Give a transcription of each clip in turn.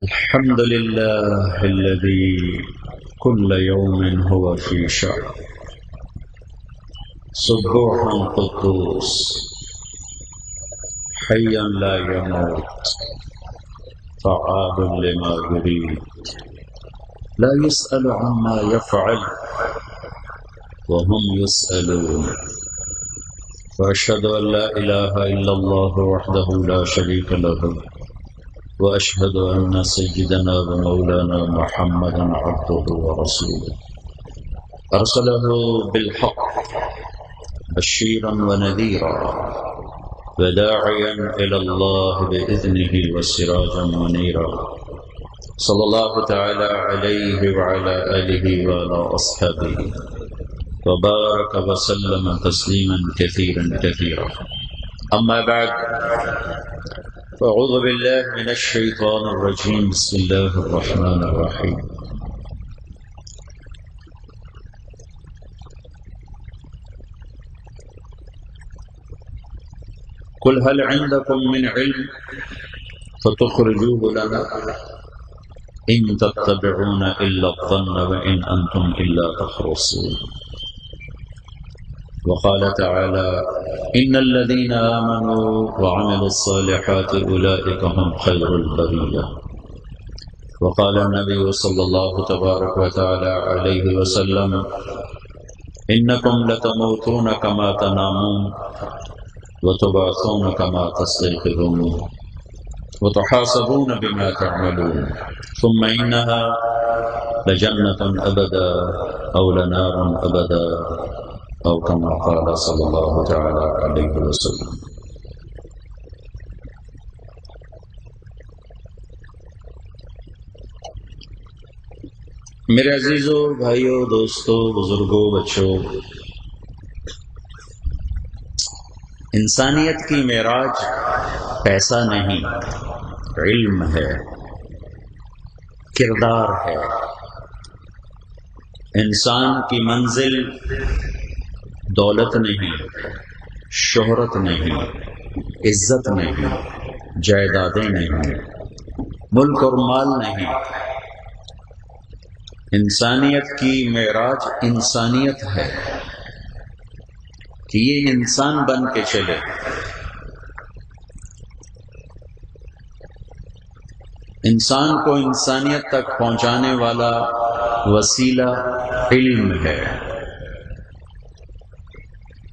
الحمد لله الذي كل يوم هو في شأن سبوح قدوس حيا لا يموت فعال لما يريد لا يسأل عما يفعل وهم يسألون وأشهد أن لا إله إلا الله وحده لا شريك له وأشهد أن سيدنا ومولانا محمدا عبده ورسوله أرسله بالحق بشيرا ونذيرا وداعيا إلى الله بإذنه وسراجا منيرا صلى الله تعالى عليه وعلى آله وعلى أصحابه وبارك وسلم تسليما كثيرا كثيرا أما بعد فأعوذ بالله من الشيطان الرجيم بسم الله الرحمن الرحيم قل هل عندكم من علم فتخرجوه لنا إن تتبعون إلا الظن وإن أنتم إلا تخرصون وقال تعالى إن الذين آمنوا وعملوا الصالحات أولئك هم خير البرية وقال النبي صلى الله تبارك وتعالى عليه وسلم إنكم لتموتون كما تنامون وتبعثون كما تستيقظون وتحاسبون بما تعملون ثم إنها لجنة أبدا أو لنار أبدا أو كما قال صلى الله تعالى عليه وسلم میرے عزیزو بھائیو دوستو بزرگو بچوں، انسانیت کی معراج پیسہ نہیں، علم ہے، کردار ہے۔ انسان کی منزل دولت نہیں، شہرت نہیں، عزت نہیں، جائیدادیں نہیں، ملک اور مال نہیں۔ انسانیت کی معراج انسانیت ہے کہ یہ انسان بن کے چلے۔ انسان کو انسانیت تک پہنچانے والا وسیلہ علم ہے۔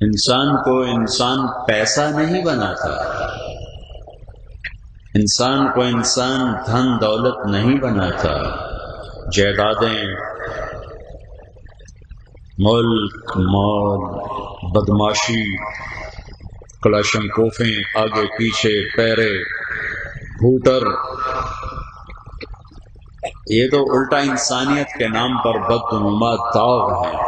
انسان کو انسان پیسہ نہیں بناتا، انسان کو انسان دھن دولت نہیں بناتا، جائیدادیں، ملک، مال، بدماشی، کلاشن کوفیں، آگے پیچھے پیرے، ہوٹر، یہ تو الٹا انسانیت کے نام پر بدنما داغ ہیں۔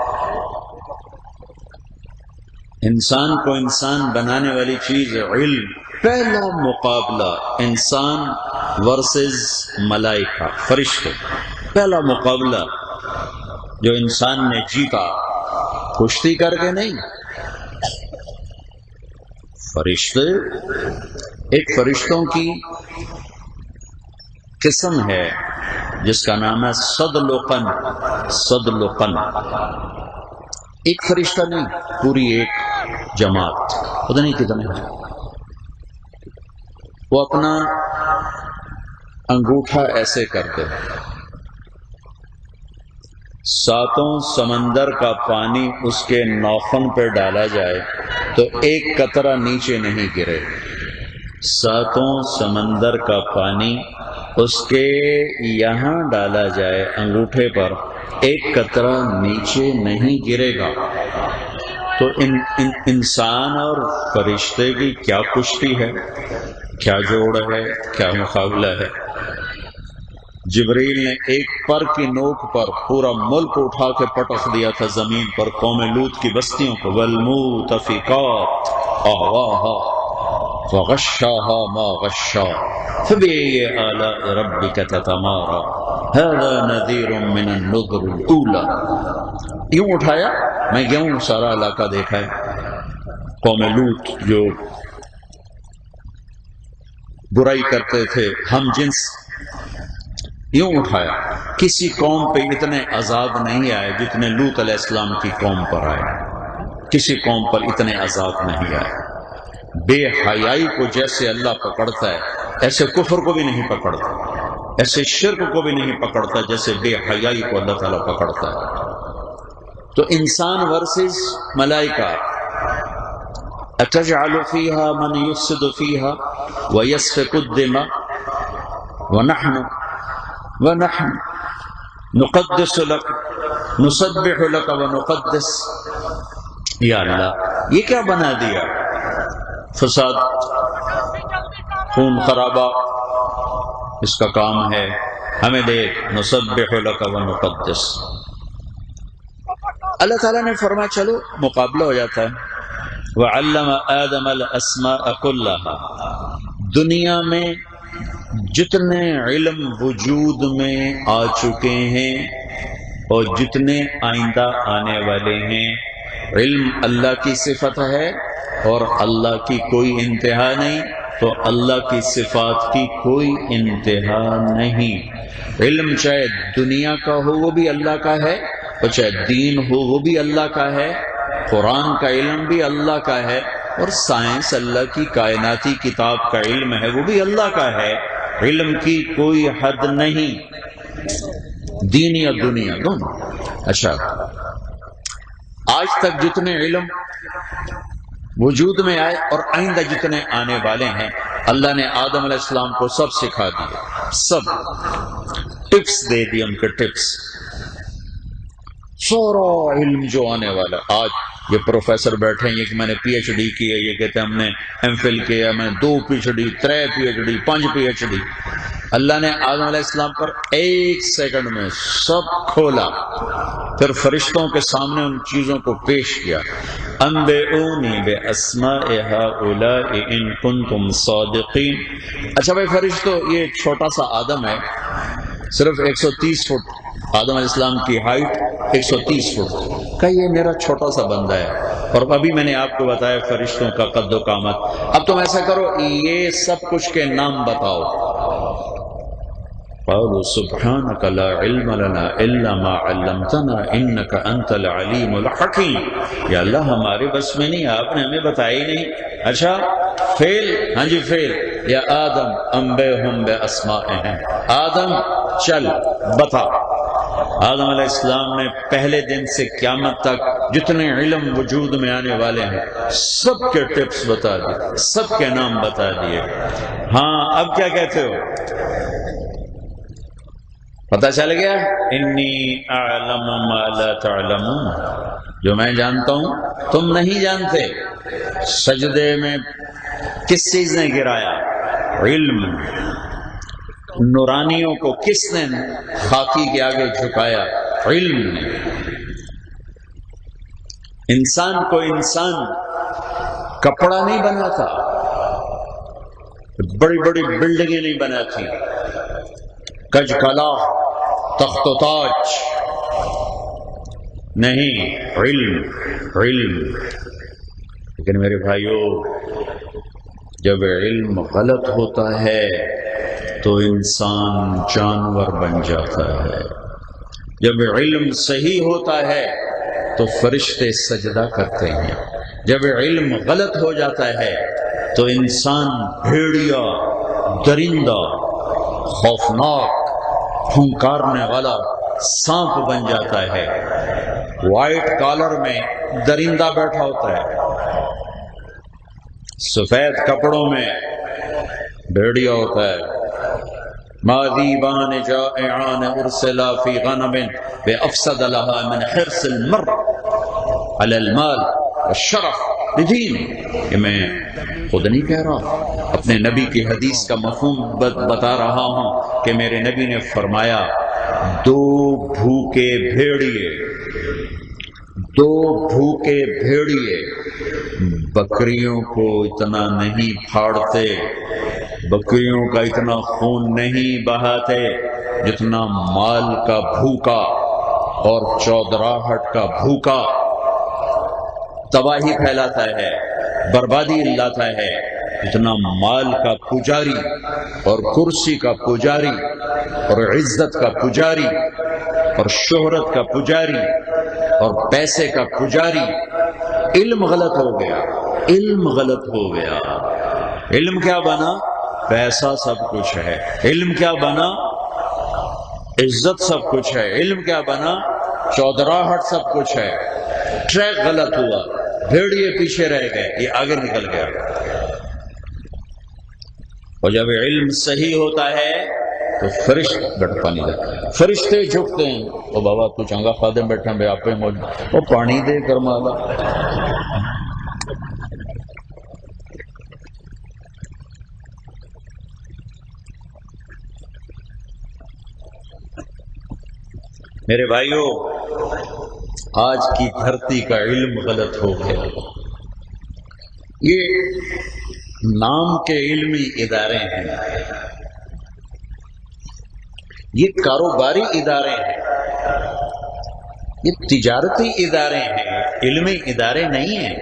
انسان کو انسان بنانے والی چیز علم۔ پہلا مقابلہ انسان ورسز ملائکہ، فرشتے، پہلا مقابلہ جو انسان نے جیتا، کشتی کر کے نہیں۔ فرشتے، ایک فرشتوں کی قسم ہے جس کا نام ہے صدلقن۔ صدلقن ایک فرشتہ نہیں، پوری ایک جماعت، پتہ نہیں کتنے ہیں۔ وہ اپنا انگوٹھا ایسے کرتے ہیں، ساتوں سمندر کا پانی اس کے ناخن پہ ڈالا جائے تو ایک قطرہ نیچے نہیں گرے۔ ساتوں سمندر کا پانی اس کے یہاں ڈالا جائے انگوٹھے پر، ایک قطرہ نیچے نہیں گرے گا۔ تو انسان اور فرشتے کی کیا کشتی ہے، کیا جوڑ ہے، کیا مقابلہ ہے۔ جبریل نے ایک پر کی نوک پر پورا ملک اٹھا کے پٹخ دیا تھا زمین پر، قوم لوط کی بستیوں کو، والمؤتفقات اہواها فغشاها ما غشا فبأي آلاء ربك تتمارى هذا نذير من النذر الأولى۔ یوں اٹھایا، میں یوں سارا علاقہ دیکھا ہے، قوم لوط جو برائی کرتے تھے، ہم جنس یوں اٹھایا. کسی قوم پہ اتنے عذاب نہیں آئے جتنے لوط علیہ السلام کی قوم پر آئے. کسی قوم پر اتنے عذاب نہیں آئے. بے حیائی کو جیسے اللہ پکڑتا ہے ایسے کفر کو بھی نہیں پکڑتا، ایسے شرک کو بھی نہیں پکڑتا جیسے بے حیائی کو اللہ تعالیٰ پکڑتا ہے. تو انسان ورسز ملائکہ. اتجعل فیہا من یفسد فیہا ویسفک الدماء ونحن نقدس لک نسبح لک ونقدس. یا اللہ یہ کیا بنا دیا؟ فساد، خون خرابہ اس کا کام ہے. ہمیں دیکھ نسبح لک ونقدس. اللہ تعالیٰ نے فرمایا چلو مقابلہ ہو جاتا ہے. وعلم آدم الاسماء كلها. دنیا میں جتنے علم وجود میں آ چکے ہیں اور جتنے آئندہ آنے والے ہیں، علم اللہ کی صفت ہے اور اللہ کی کوئی انتہا نہیں، تو اللہ کی صفات کی کوئی انتہا نہیں. علم چاہے دنیا کا ہو وہ بھی اللہ کا ہے، اور چاہے دین ہو وہ بھی اللہ کا ہے. قرآن کا علم بھی اللہ کا ہے، اور سائنس اللہ کی کائناتی کتاب کا علم ہے وہ بھی اللہ کا ہے. علم کی کوئی حد نہیں، دین یا دنیا دونوں. اچھا، آج تک جتنے علم وجود میں آئے اور آئندہ جتنے آنے والے ہیں، اللہ نے آدم علیہ السلام کو سب سکھا دیے، سب ٹپس دے دی، ان کے ٹپس. سارا علم جو آنے والا. آج یہ پروفیسر بیٹھے ہیں، یہ کہ میں نے پی ایچ ڈی کی ہے، یہ کہتے ہیں ہم نے ایم فل کیا، میں نے 2 PhD 3 PhD 5 PhD. اللہ نے آدم علیہ السلام پر 1 سیکنڈ میں سب کھولا، پھر فرشتوں کے سامنے ان چیزوں کو پیش کیا. انبئونی باسماء هؤلاء ان کنتم صادقین. اچھا بھائی فرشتوں، یہ چھوٹا سا آدم ہے، صرف 130 فٹ. آدم علیہ السلام کی ہائٹ 130 فٹ کا یہ میرا چھوٹا سا بندہ ہے، اور ابھی میں نے آپ کو بتایا فرشتوں کا قد و قامت. اب تم ایسا کرو، یہ سب کچھ کے نام بتاؤ. قالوا سبحانك لا علم لنا الا ما علمتنا انك انت العليم الحكيم. یا اللہ ہمارے بس میں نہیں، آپ نے ہمیں بتایا ہی نہیں. اچھا فیل، ہاں جی فیل. یا آدم انبئهم باسمائهم. آدم چل بتا. آدم علیہ السلام نے پہلے دن سے قیامت تک جتنے علم وجود میں آنے والے ہیں سب کے ٹپس بتا دیے، سب کے نام بتا دیے. ہاں اب کیا کہتے ہو؟ پتہ چل گیا. انی اعلم ما لا تعلمون. جو میں جانتا ہوں تم نہیں جانتے. سجدے میں کس چیز نے گرایا؟ علم. نورانیوں کو کس نے خاکی کے آگے جھکایا؟ علم نے. انسان کو انسان کپڑا نہیں بناتا، بڑی بڑی بلڈنگیں نہیں بناتی، کج کلا تخت و تاج نہیں. علم علم. لیکن میرے بھائیو، جب علم غلط ہوتا ہے تو انسان جانور بن جاتا ہے. جب علم صحیح ہوتا ہے تو فرشتے سجدہ کرتے ہیں. جب علم غلط ہو جاتا ہے تو انسان بھیڑیا، درندہ، خوفناک، پھنکارنے والا سانپ بن جاتا ہے. وائٹ کالر میں درندہ بیٹھا ہوتا ہے، سفید کپڑوں میں بھیڑیا ہوتا ہے. ماذیبان جائعان ارسلا فی غنم بافسد لها من حرص المرء علی المال والشرف بدین. کہ میں خود نہیں کہہ رہا، اپنے نبی کی حدیث کا مفہوم بتا رہا ہوں کہ میرے نبی نے فرمایا 2 بھوکے بھیڑیے بکریوں کو اتنا نہیں پھاڑتے، بکریوں کا اتنا خون نہیں بہاتے جتنا مال کا بھوکا اور چودراہٹ کا بھوکا تباہی پھیلاتا ہے، بربادی لاتا ہے. اتنا مال کا پجاری اور کرسی کا پجاری اور عزت کا پجاری اور شہرت کا پجاری اور پیسے کا پجاری، علم غلط ہو گیا، علم غلط ہو گیا۔ علم کیا بنا؟ پیسہ سب کچھ ہے۔ علم کیا بنا؟ عزت سب کچھ ہے۔ علم کیا بنا؟ چودراہٹ سب کچھ ہے۔ ٹریک غلط ہوا، بھیڑیے پیچھے رہ گئے، یہ آگے نکل گیا۔ اور جب علم صحیح ہوتا ہے تو فرشتے جھکتے ہیں، او بابا تو چنگا خادم بیٹھا بے آپ پہ موجود، وہ پانی دے کر مالا۔ میرے بھائیوں، آج کی دھرتی کا علم غلط ہو گیا۔ یہ نام کے علمی ادارے ہیں، یہ کاروباری ادارے ہیں، یہ تجارتی ادارے ہیں، علمی ادارے نہیں ہیں،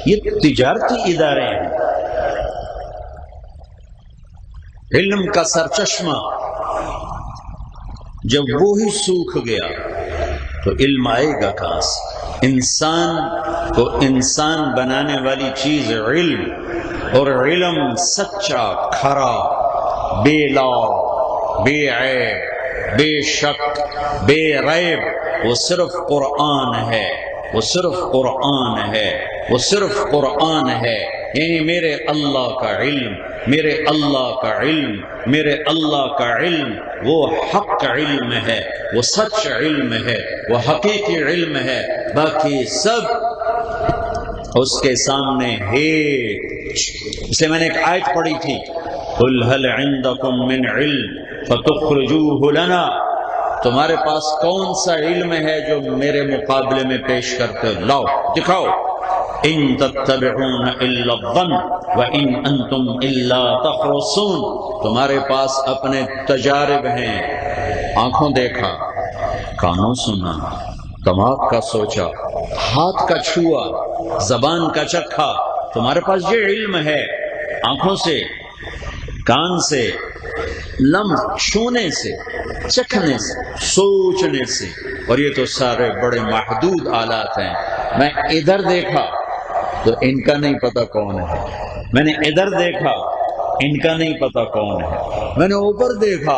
یہ تجارتی ادارے ہیں۔ علم کا سرچشمہ جب وہی سوکھ گیا تو علم آئے گا کہاں سے؟ انسان کو انسان بنانے والی چیز علم، اور علم سچا، کھرا، بے لا، بے عیب، بے شک، بے ریب، وہ صرف قرآن ہے، وہ صرف قرآن ہے، وہ صرف قرآن ہے۔ یعنی میرے اللہ کا علم، میرے اللہ کا علم، میرے اللہ کا علم وہ حق علم ہے، وہ سچ علم ہے، وہ حقیقی علم ہے، باقی سب اس کے سامنے ہیچ۔ اس لیے میں نے ایک آیت پڑھی تھی، قُلْ هَلْ عِنْدَكُم مِّنْ عِلْمٍ فَتُخْرِجُوهُ لَنَا، تمہارے پاس کون سا علم ہے جو میرے مقابلے میں پیش کرتے ہو، لاؤ دکھاؤ۔ ان تتبعون الا الظن وان انتم الا تخرصون، تمہارے پاس اپنے تجارب ہیں، آنکھوں دیکھا، کانوں سنا، دماغ کا سوچا، ہاتھ کا چھوا، زبان کا چکھا، تمہارے پاس یہ علم ہے، آنکھوں سے، کان سے، لمس، چھونے سے، چکھنے سے، سوچنے سے، اور یہ تو سارے بڑے محدود آلات ہیں۔ میں ادھر دیکھا تو ان کا نہیں پتا کون ہے، میں نے ادھر دیکھا ان کا نہیں پتا کون ہے، میں نے اوپر دیکھا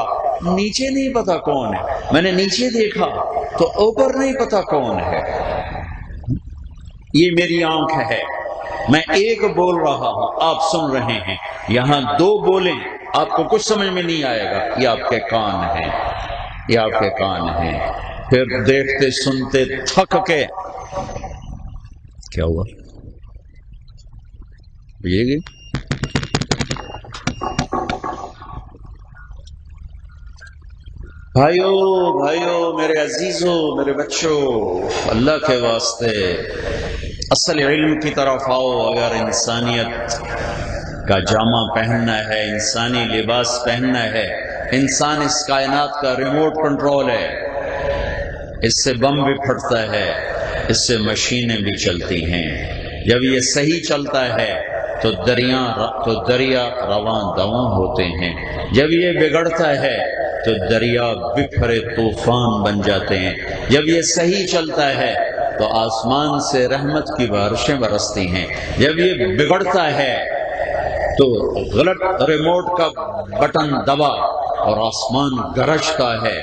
نیچے نہیں پتا کون ہے، میں نے نیچے دیکھا تو اوپر نہیں پتا کون ہے۔ یہ میری آنکھ ہے، میں ایک بول رہا ہوں، آپ سن رہے ہیں، یہاں دو بولیں آپ کو کچھ سمجھ میں نہیں آئے گا، یہ آپ کے کان ہیں، یہ آپ کے کان ہیں۔ پھر دیکھتے سنتے تھک کے کیا ہوا یہ گئی۔ بھائیو میرے عزیزو، میرے بچوں، اللہ کے واسطے اصل علم کی طرف آؤ۔ اگر انسانیت کا جامہ پہننا ہے، انسانی لباس پہننا ہے، انسان اس کائنات کا ریموٹ کنٹرول ہے، اس سے بم بھی پھٹتا ہے، اس سے مشینیں بھی چلتی ہیں۔ جب یہ صحیح چلتا ہے تو دریا رواں دواں ہوتے ہیں، جب یہ بگڑتا ہے تو دریا بکھرے طوفان بن جاتے ہیں۔ جب یہ صحیح چلتا ہے تو آسمان سے رحمت کی بارشیں برستی ہیں، جب یہ بگڑتا ہے تو غلط ریموٹ کا بٹن دبا اور آسمان گرجتا ہے،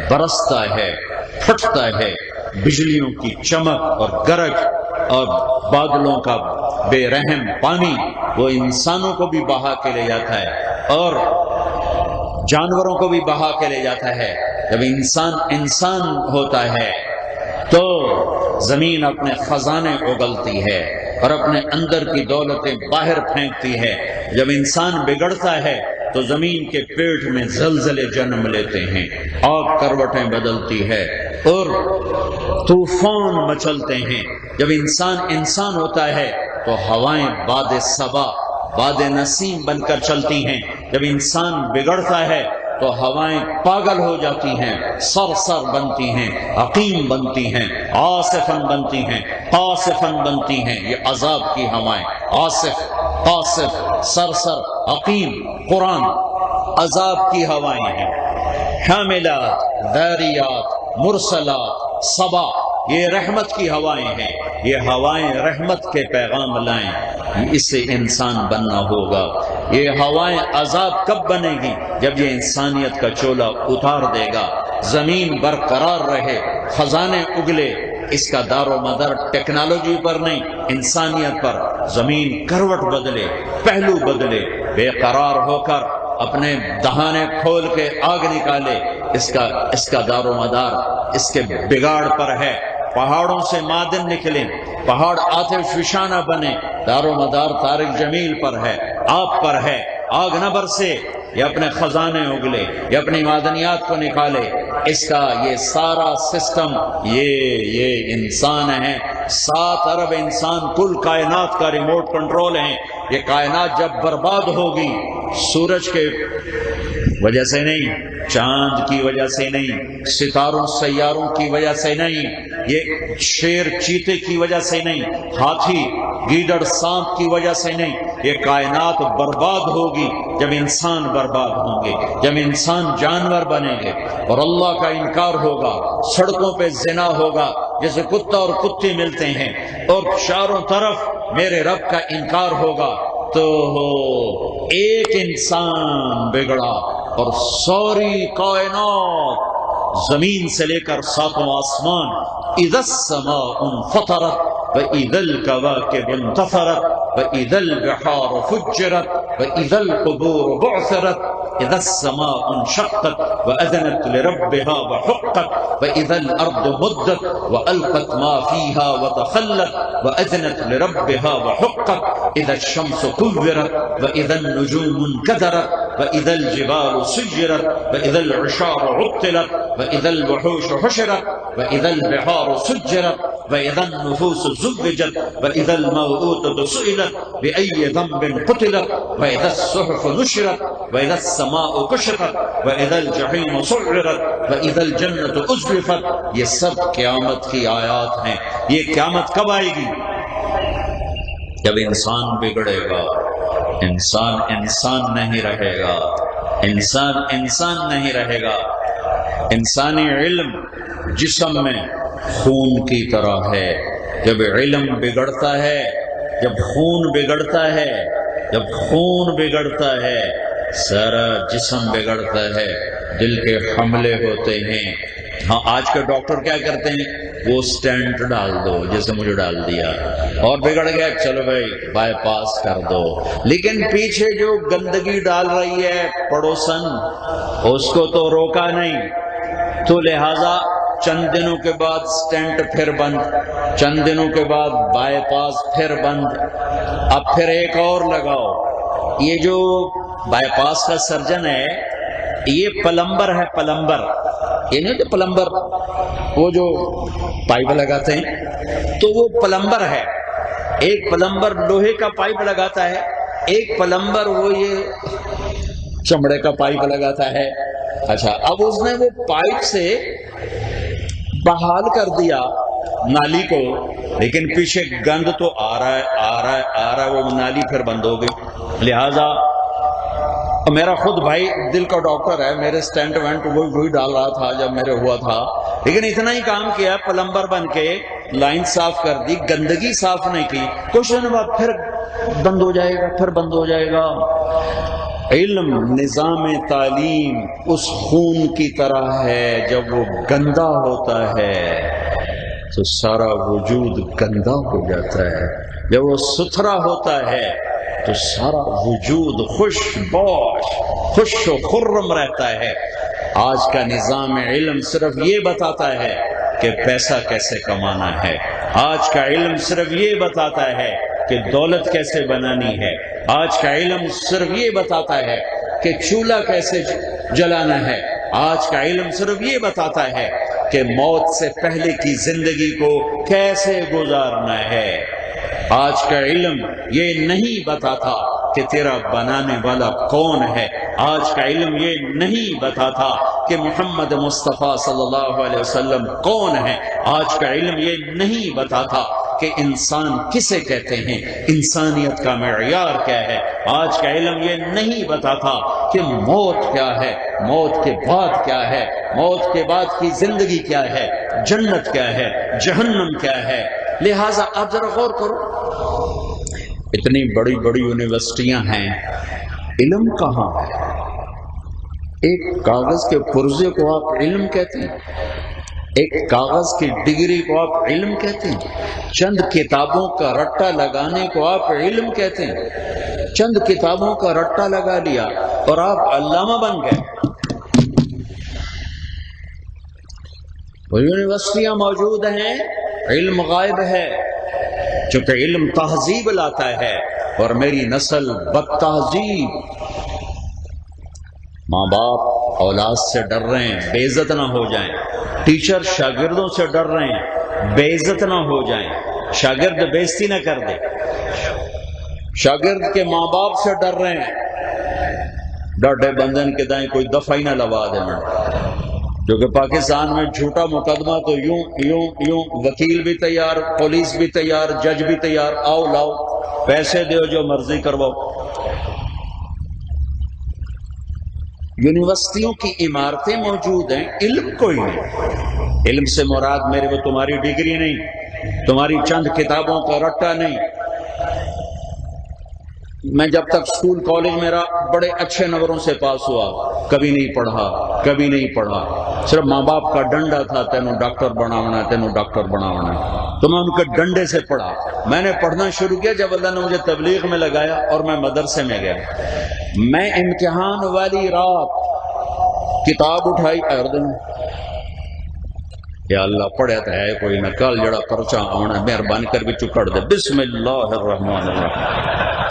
برستا ہے، پھٹتا ہے، بجلیوں کی چمک اور گرج اور بادلوں کا بے رحم پانی وہ انسانوں کو بھی بہا کے لے جاتا ہے اور جانوروں کو بھی بہا کے لے جاتا ہے۔ جب انسان ہوتا ہے تو زمین اپنے خزانے اگلتی ہے اور اپنے اندر کی دولتیں باہر پھینکتی ہے۔ جب انسان بگڑتا ہے تو زمین کے پیٹ میں زلزلے جنم لیتے ہیں، آگ کروٹیں بدلتی ہے اور طوفان مچلتے ہیں۔ جب انسان ہوتا ہے تو ہوائیں باد صبا، باد نسیم بن کر چلتی ہیں۔ جب انسان بگڑتا ہے تو ہوائیں پاگل ہو جاتی ہیں، سر بنتی ہیں، عقیم بنتی ہیں، آصفن بنتی ہیں، قاصفن بنتی ہیں۔ یہ عذاب کی ہوائیں، آصف قاصف، سرسر، عقیم، قرآن عذاب کی ہوائیں ہیں. حاملات، ذاریات، مرسلات، صبا، یہ رحمت کی ہوائیں ہیں. یہ ہوائیں رحمت کے پیغام لائیں. اس سے انسان بننا ہوگا. یہ ہوائیں عذاب کب بنے گی؟ جب یہ انسانیت کا چولا اتار دے گا، زمین برقرار رہے، خزانے اگلے. اس کا دار و مدار ٹیکنالوجی پر نہیں، انسانیت پر. زمین کروٹ بدلے، پہلو بدلے، بے قرار ہو کر اپنے دہانے کھول کے آگ نکالے. اس کا دار و مدار اس کے بگاڑ پر ہے. پہاڑوں سے معدن نکلیں، پہاڑ آتش فشانہ بنے، دار و مدار طارق جمیل پر ہے، آپ پر ہے. آگ نہ برسے، یہ اپنے خزانے اگلے، یہ اپنی معدنیات کو نکالے. اس کا یہ سارا سسٹم یہ انسان ہے. 7 ارب انسان کل کائنات کا ریموٹ کنٹرول ہیں. یہ کائنات جب برباد ہوگی، سورج کے وجہ سے نہیں، چاند کی وجہ سے نہیں، ستاروں سیاروں کی وجہ سے نہیں، یہ شیر چیتے کی وجہ سے نہیں، ہاتھی گیدڑ سانپ کی وجہ سے نہیں. یہ کائنات برباد ہوگی جب انسان برباد ہوں گے، جب انسان جانور بنیں گے اور اللہ کا انکار ہوگا. سڑکوں پہ زنا ہوگا جیسے کتا اور کتی ملتے ہیں، اور چاروں طرف میرے رب کا انکار ہوگا. تو ایک انسان بگڑا اور ساری کائنات زمین سے لے کر 7واں آسمان، اذا السماء انفطرت وَإِذَا الْكَوَاكِبُ انتَثَرَتْ وَإِذَا الْبِحَارُ فُجِّرَتْ وَإِذَا الْقُبُورُ بُعْثِرَتْ إِذَا السَّمَاءُ انشَقَّتْ وَأَذِنَتْ لِرَبِّهَا وَحُقَّتْ وَإِذَا الْأَرْضُ مُدَّتْ وَأَلْقَتْ مَا فِيهَا وَتَخَلَّتْ وَأَذِنَتْ لِرَبِّهَا وَحُقَّتْ إِذَا الشَّمْسُ كُوِّرَتْ وَإِذَا النُّجُومُ انكَدَرَتْ وَإِذَا الْجِبَالُ سُيِّرَتْ وَإِذَا الْعِشَارُ عُطِّلَتْ وَإِذَا الْوُحُوشُ حُشِرَتْ وَإِذَا الْبِحَارُ سُجِّرَتْ وَإِذَا النُّفُوسُ زُوِّجَتْ وَإِذَا الْمَوْءُودَةُ سُئِلَتْ بِأَيِّ ذَنبٍ قُتِلَتْ وَإِذَا الصُّحُفُ نُشِرَتْ وَإِذَا السَّمَاءُ كُشِطَتْ وَإِذَا الْجَحِيمُ سُعِّرَتْ وَإِذَا الْجَنَّةُ أُزْلِفَتْ. یہ سب قیامت کی آیات ہیں. یہ قیامت کب آئے گی؟ جب انسان بگڑے گا. انسان نہیں رہے گا. انسان نہیں رہے گا. انسانی علم جسم میں خون کی طرح ہے. جب علم بگڑتا ہے، جب خون بگڑتا ہے، جب خون بگڑتا ہے، سارا جسم بگڑتا ہے. دل کے حملے ہوتے ہیں. ہاں آج کے ڈاکٹر کیا کرتے ہیں؟ وہ سٹینٹ ڈال دو، جیسے مجھے ڈال دیا اور بگڑ گیا، چلو بھائی بائی پاس کر دو. لیکن پیچھے جو گندگی ڈال رہی ہے پڑوسن، اس کو تو روکا نہیں. تو لہذا چند دنوں کے بعد سٹینٹ پھر بند، چند دنوں کے بعد بائی پاس پھر بند. اب پھر ایک اور لگاؤ. یہ جو بائی پاس کا سرجن ہے، یہ پلمبر ہے. پلمبر یہ نہیں تو پلمبر وہ جو پائپ لگاتے ہیں، تو وہ پلمبر ہے. ایک پلمبر لوہے کا پائپ لگاتا ہے، ایک پلمبر وہ یہ چمڑے کا پائپ لگاتا ہے. اچھا، اب اس نے وہ پائپ سے بحال کر دیا نالی کو، لیکن پیچھے گند تو آ رہا ہے، وہ نالی پھر بند ہو گئی. لہذا میرا خود بھائی دل کا ڈاکٹر ہے، میرے سٹینٹ وینٹ وہی ڈال رہا تھا جب میرے ہوا تھا، لیکن اتنا ہی کام کیا، پلمبر بن کے لائن صاف کر دی، گندگی صاف نہیں کی. کچھ دن بعد پھر بند ہو جائے گا، پھر بند ہو جائے گا. علم، نظام تعلیم اس خون کی طرح ہے. جب وہ گندا ہوتا ہے تو سارا وجود گندا ہو جاتا ہے. جب وہ ستھرا ہوتا ہے تو سارا وجود خوش و خرم رہتا ہے. آج کا نظام علم صرف یہ بتاتا ہے کہ پیسہ کیسے کمانا ہے. آج کا علم صرف یہ بتاتا ہے کہ دولت کیسے بنانی ہے. آج کا علم صرف یہ بتاتا ہے کہ چولہا کیسے جلانا ہے. آج کا علم صرف یہ بتاتا ہے کہ موت سے پہلے کی زندگی کو کیسے گزارنا ہے. آج کا علم یہ نہیں بتاتا کہ تیرا بنانے والا کون ہے. آج کا علم یہ نہیں بتاتا کہ محمد مصطفیٰ صلی اللہ علیہ وسلم کون ہے. آج کا علم یہ نہیں بتاتا کہ انسان کسے کہتے ہیں، انسانیت کا معیار کیا ہے۔ آج کا علم یہ نہیں بتاتا کہ موت کیا ہے، موت کے بعد کیا ہے، موت کے بعد کی زندگی کیا ہے، جنت کیا ہے، جہنم کیا ہے۔ لہٰذا آپ ذرا غور کرو، اتنی بڑی بڑی یونیورسٹیاں ہیں، علم کہاں ہے؟ ایک کاغذ کے پرزے کو آپ علم کہتے ہیں، ایک کاغذ کی ڈگری کو آپ علم کہتے ہیں، چند کتابوں کا رٹا لگانے کو آپ علم کہتے ہیں۔ چند کتابوں کا رٹا لگا لیا اور آپ علامہ بن گئے۔ وہ یونیورسٹیاں موجود ہیں، علم غائب ہے، چونکہ علم تہذیب لاتا ہے اور میری نسل بد تہذیب۔ ماں باپ اولاد سے ڈر رہے ہیں بے عزت نہ ہو جائیں، ٹیچر شاگردوں سے ڈر رہے ہیں بے عزت نہ ہو جائیں، شاگرد بے عزتی نہ کر دے، شاگرد کے ماں باپ سے ڈر رہے ہیں ڈاڈے بندن کے دائیں کوئی دفعہ ہی نہ لوا دیں، جو کہ پاکستان میں جھوٹا مقدمہ تو یوں یوں یوں، وکیل بھی تیار، پولیس بھی تیار، جج بھی تیار، آؤ لاؤ پیسے دیو جو مرضی کرواؤ۔ یونیورسٹیوں کی عمارتیں موجود ہیں، علم کوئی نہیں۔ علم سے مراد میرے وہ تمہاری ڈگری نہیں، تمہاری چند کتابوں کا رٹا نہیں۔ میں جب تک سکول کالج میں رہا بڑے اچھے نمبروں سے پاس ہوا، کبھی نہیں پڑھا، کبھی نہیں پڑھا، صرف ماں باپ کا ڈنڈا تھا، تینوں ڈاکٹر بناونا، تینوں ڈاکٹر بناونا، تو میں ان کے ڈنڈے سے پڑھا۔ میں نے پڑھنا شروع کیا جب اللہ نے مجھے تبلیغ میں لگایا اور میں مدرسے میں گیا۔ میں امتحان والی رات کتاب اٹھائی، اردن یا اللہ پڑھے تو ہے کوئی نہ، کل جڑا پرچہ آنا مہربانی کر بھی چکڑ دے، بسم اللہ الرحمن الرحیم۔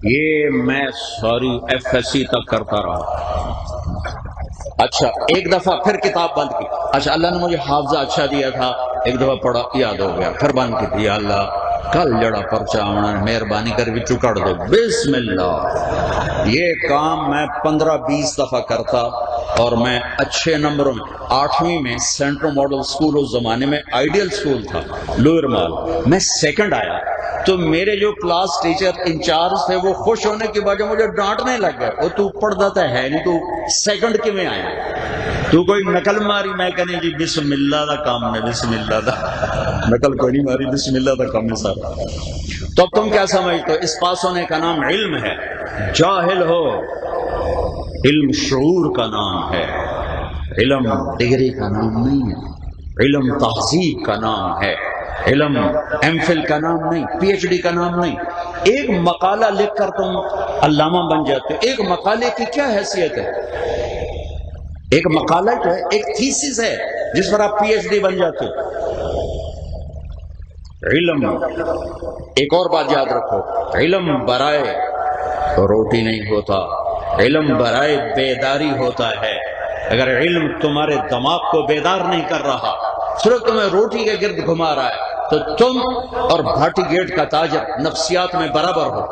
یہ میں ساری ایف ایس سی تک کرتا رہا۔ اچھا ایک دفعہ پھر کتاب بند کی، اچھا اللہ نے مجھے حافظہ اچھا دیا تھا، ایک دفعہ پڑھا یاد ہو گیا، پھر بند کی تھی، یا اللہ کل جڑا پرچہ آنا مہربانی کر بھی چکڑ دو، بسم اللہ۔ یہ کام میں 15-20 دفعہ کرتا اور میں اچھے نمبروں میں 8ویں میں سینٹرل ماڈل سکول اس زمانے میں آئیڈیل سکول تھا لوئر مال، میں سیکنڈ آیا۔ تو میرے جو کلاس ٹیچر انچارج تھے وہ خوش ہونے کی وجہ مجھے ڈانٹنے لگ گئے، وہ تو پڑھتا تو ہے نہیں، تو سیکنڈ کیوں آیا، تو کوئی نقل ماری؟ میں کہنے جی بسم اللہ دا کام ہے، بسم اللہ دا، نقل کوئی نہیں ماری، بسم اللہ دا کام ہے سارا۔ تو اب تم کیا سمجھتے ہو؟ اس پاس ہونے کا نام علم ہے؟ جاہل ہو، علم شعور کا نام ہے، علم ڈگری کا نام نہیں ہے، علم تہذیب کا نام ہے، علم ایم فل کا نام نہیں، پی ایچ ڈی کا نام نہیں۔ ایک مقالہ لکھ کر تم علامہ بن جاتے ہو، ایک مقالے کی کیا حیثیت ہے؟ ایک مقالہ جو ہے ایک تھیسس ہے جس پر آپ پی ایچ ڈی بن جاتے ہو۔ علم، ایک اور بات یاد رکھو، علم برائے روٹی نہیں ہوتا، علم برائے بیداری ہوتا ہے۔ اگر علم تمہارے دماغ کو بیدار نہیں کر رہا، صرف تمہیں روٹی کے گرد گھما رہا ہے، تو تم اور بھاٹی گیٹ کا تاجر نفسیات میں برابر ہو۔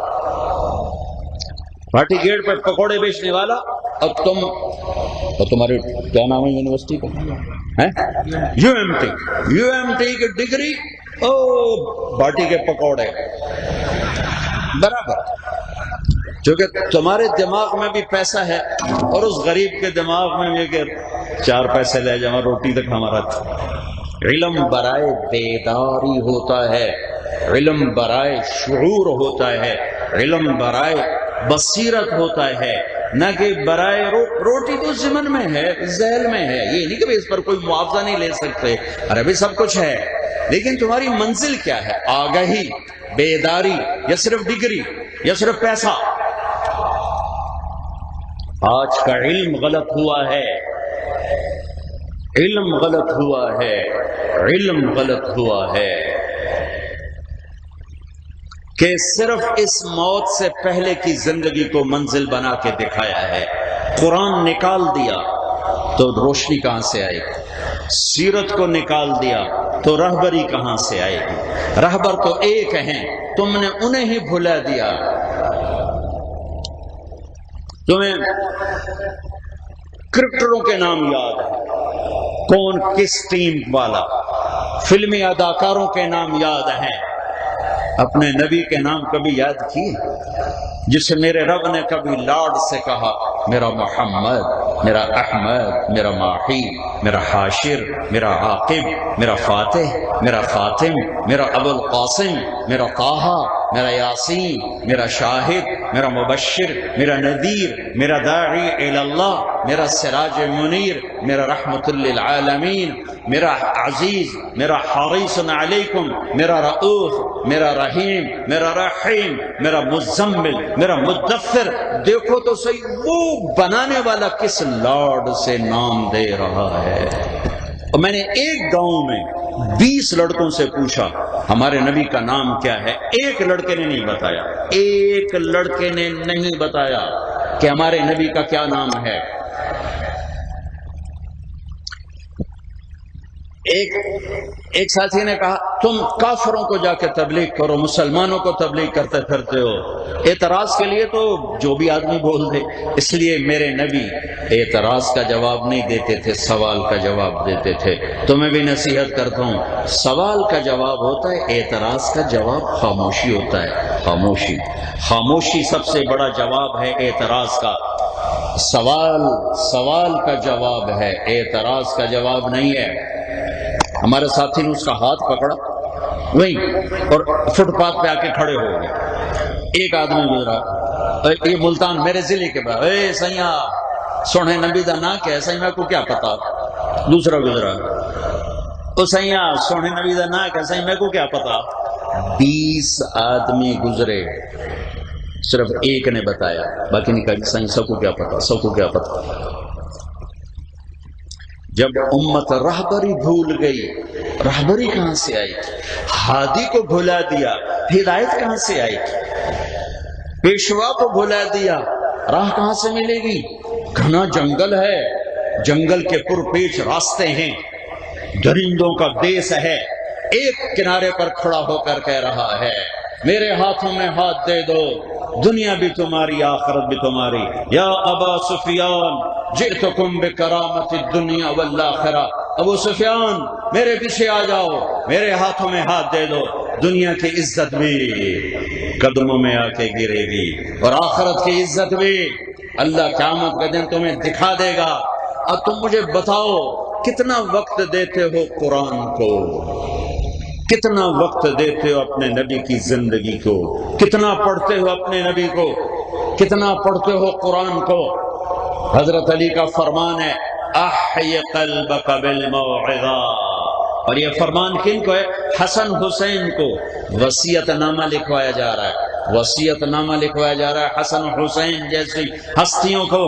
بھاٹی گیٹ پہ پکوڑے بیچنے والا اور تم، اور تمہارے کیا نام ہے یونیورسٹی کا؟ یو ایم ٹی کی ڈگری، او بھاٹی کے پکوڑے برابر، کیونکہ تمہارے دماغ میں بھی پیسہ ہے اور اس غریب کے دماغ میں بھی کہ 4 پیسے لے جاؤں روٹی تک ہمارا۔ علم برائے بیداری ہوتا ہے، علم برائے شعور ہوتا ہے، علم برائے بصیرت ہوتا ہے، نہ کہ برائے روٹی تو ضمن میں ہے، ذیل میں ہے۔ یہ نہیں کہ اس پر کوئی معاوضہ نہیں لے سکتے، ارے بھی سب کچھ ہے، لیکن تمہاری منزل کیا ہے؟ آگہی، بیداری، یا صرف ڈگری، یا صرف پیسہ؟ آج کا علم غلط ہوا ہے، علم غلط ہوا ہے، علم غلط ہوا ہے کہ صرف اس موت سے پہلے کی زندگی کو منزل بنا کے دکھایا ہے۔ قرآن نکال دیا تو روشنی کہاں سے آئے گی؟ سیرت کو نکال دیا تو رہبری کہاں سے آئے گی؟ رہبر تو ایک ہیں، تم نے انہیں ہی بھلا دیا۔ تمہیں کرکٹروں کے نام یاد ہے، کون کس ٹیم والا، فلمی اداکاروں کے نام یاد ہیں، اپنے نبی کے نام کبھی یاد کیے؟ جسے میرے رب نے کبھی لاڈ سے کہا میرا محمد، میرا احمد، میرا ماحی، میرا حاشر، میرا عاقب، میرا فاتح، میرا خاتم، میرا ابو القاسم، میرا طٰہٰ، میرا یاسین، میرا شاہد، میرا مبشر، میرا نذیر، میرا داعی الی اللہ، میرا سراج منیر، میرا رحمت للعالمین، میرا عزیز، میرا حریص علیکم، میرا رؤوف، میرا رحیم، میرا رحیم، میرا مزمل، میرا مدثر۔ دیکھو تو صحیح وہ بنانے والا کس لاڈ سے نام دے رہا ہے۔ اور میں نے ایک گاؤں میں 20 لڑکوں سے پوچھا ہمارے نبی کا نام کیا ہے، ایک لڑکے نے نہیں بتایا، ایک لڑکے نے نہیں بتایا کہ ہمارے نبی کا کیا نام ہے۔ ایک ساتھی نے کہا تم کافروں کو جا کے تبلیغ کرو، مسلمانوں کو تبلیغ کرتے پھرتے ہو۔ اعتراض کے لیے تو جو بھی آدمی بول دے، اس لیے میرے نبی اعتراض کا جواب نہیں دیتے تھے، سوال کا جواب دیتے تھے۔ تو میں بھی نصیحت کرتا ہوں، سوال کا جواب ہوتا ہے، اعتراض کا جواب خاموشی ہوتا ہے۔ خاموشی، خاموشی سب سے بڑا جواب ہے اعتراض کا۔ سوال کا جواب ہے، اعتراض کا جواب نہیں ہے۔ ہمارے ساتھی نے اس کا ہاتھ پکڑا وہیں اور فٹ پاتھ پہ آ کے کھڑے ہو گئے۔ ایک آدمی گزرا، یہ ملتان میرے ضلع کے بعد، اے سیاں سونے نبی دا نا کہ سیاں میں کو کیا پتا۔ دوسرا گزرا، او سیاں سونے نبی دا نا کہ سیاں میں کو کیا پتا۔ 20 آدمی گزرے، صرف ایک نے بتایا، باقی نے کہا سیاں سب کو کیا پتا، سب کو کیا پتا۔ جب امت رہبری بھول گئی، رہبری کہاں سے آئی؟ ہادی کو بھلا دیا، ہدایت کہاں سے آئی؟ پیشوا کو بھلا دیا، راہ کہاں سے ملے گی؟ گھنا جنگل ہے، جنگل کے پرپیچ راستے ہیں، درندوں کا دیس ہے۔ ایک کنارے پر کھڑا ہو کر کہہ رہا ہے میرے ہاتھوں میں ہاتھ دے دو، دنیا بھی تمہاری، آخرت بھی تمہاری۔ یا ابا سفیان جئتکم بکرامت الدنیا والآخرہ، ابو سفیان میرے پیچھے آ جاؤ، میرے ہاتھوں میں ہاتھ دے دو، دنیا کی عزت بھی قدموں میں آ کے گرے گی اور آخرت کی عزت بھی اللہ قیامت کا دن تمہیں دکھا دے گا۔ اب تم مجھے بتاؤ کتنا وقت دیتے ہو قرآن کو، کتنا وقت دیتے ہو اپنے نبی کی زندگی کو، کتنا پڑھتے ہو اپنے نبی کو، کتنا پڑھتے ہو قرآن کو۔ حضرت علی کا فرمان ہے احی قلبک بالموعظہ، اور یہ فرمان کن کو ہے؟ حسن حسین کو وصیت نامہ لکھوایا جا رہا ہے، وصیت نامہ لکھوایا جا رہا ہے حسن حسین جیسی ہستیوں کو۔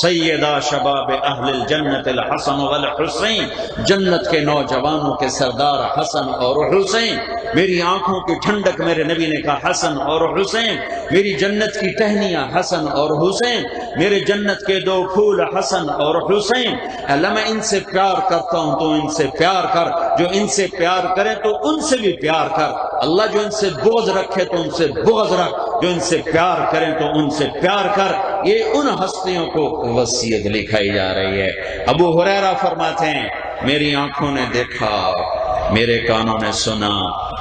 سیدہ شباب اہل الجنت الحسن والحسین، جنت کے نوجوانوں کے سردار حسن اور حسین۔ میری آنکھوں کی ٹھنڈک میرے نبی نے کہا حسن اور حسین، میری جنت کی ٹہنیاں حسن اور حسین، میرے جنت کے 2 پھول حسن اور حسین۔ اللہ میں ان سے پیار کرتا ہوں تو ان سے پیار کر، جو ان سے پیار کرے تو ان سے بھی پیار کر۔ اللہ جو ان سے بغض رکھے تو ان سے بغض رکھ، جو ان سے پیار کریں تو ان سے پیار کر۔ یہ ان ہستیوں کو وصیت لکھائی جا رہی ہے۔ ابو ہریرہ فرماتے ہیں میری آنکھوں نے دیکھا، میرے کانوں نے سنا،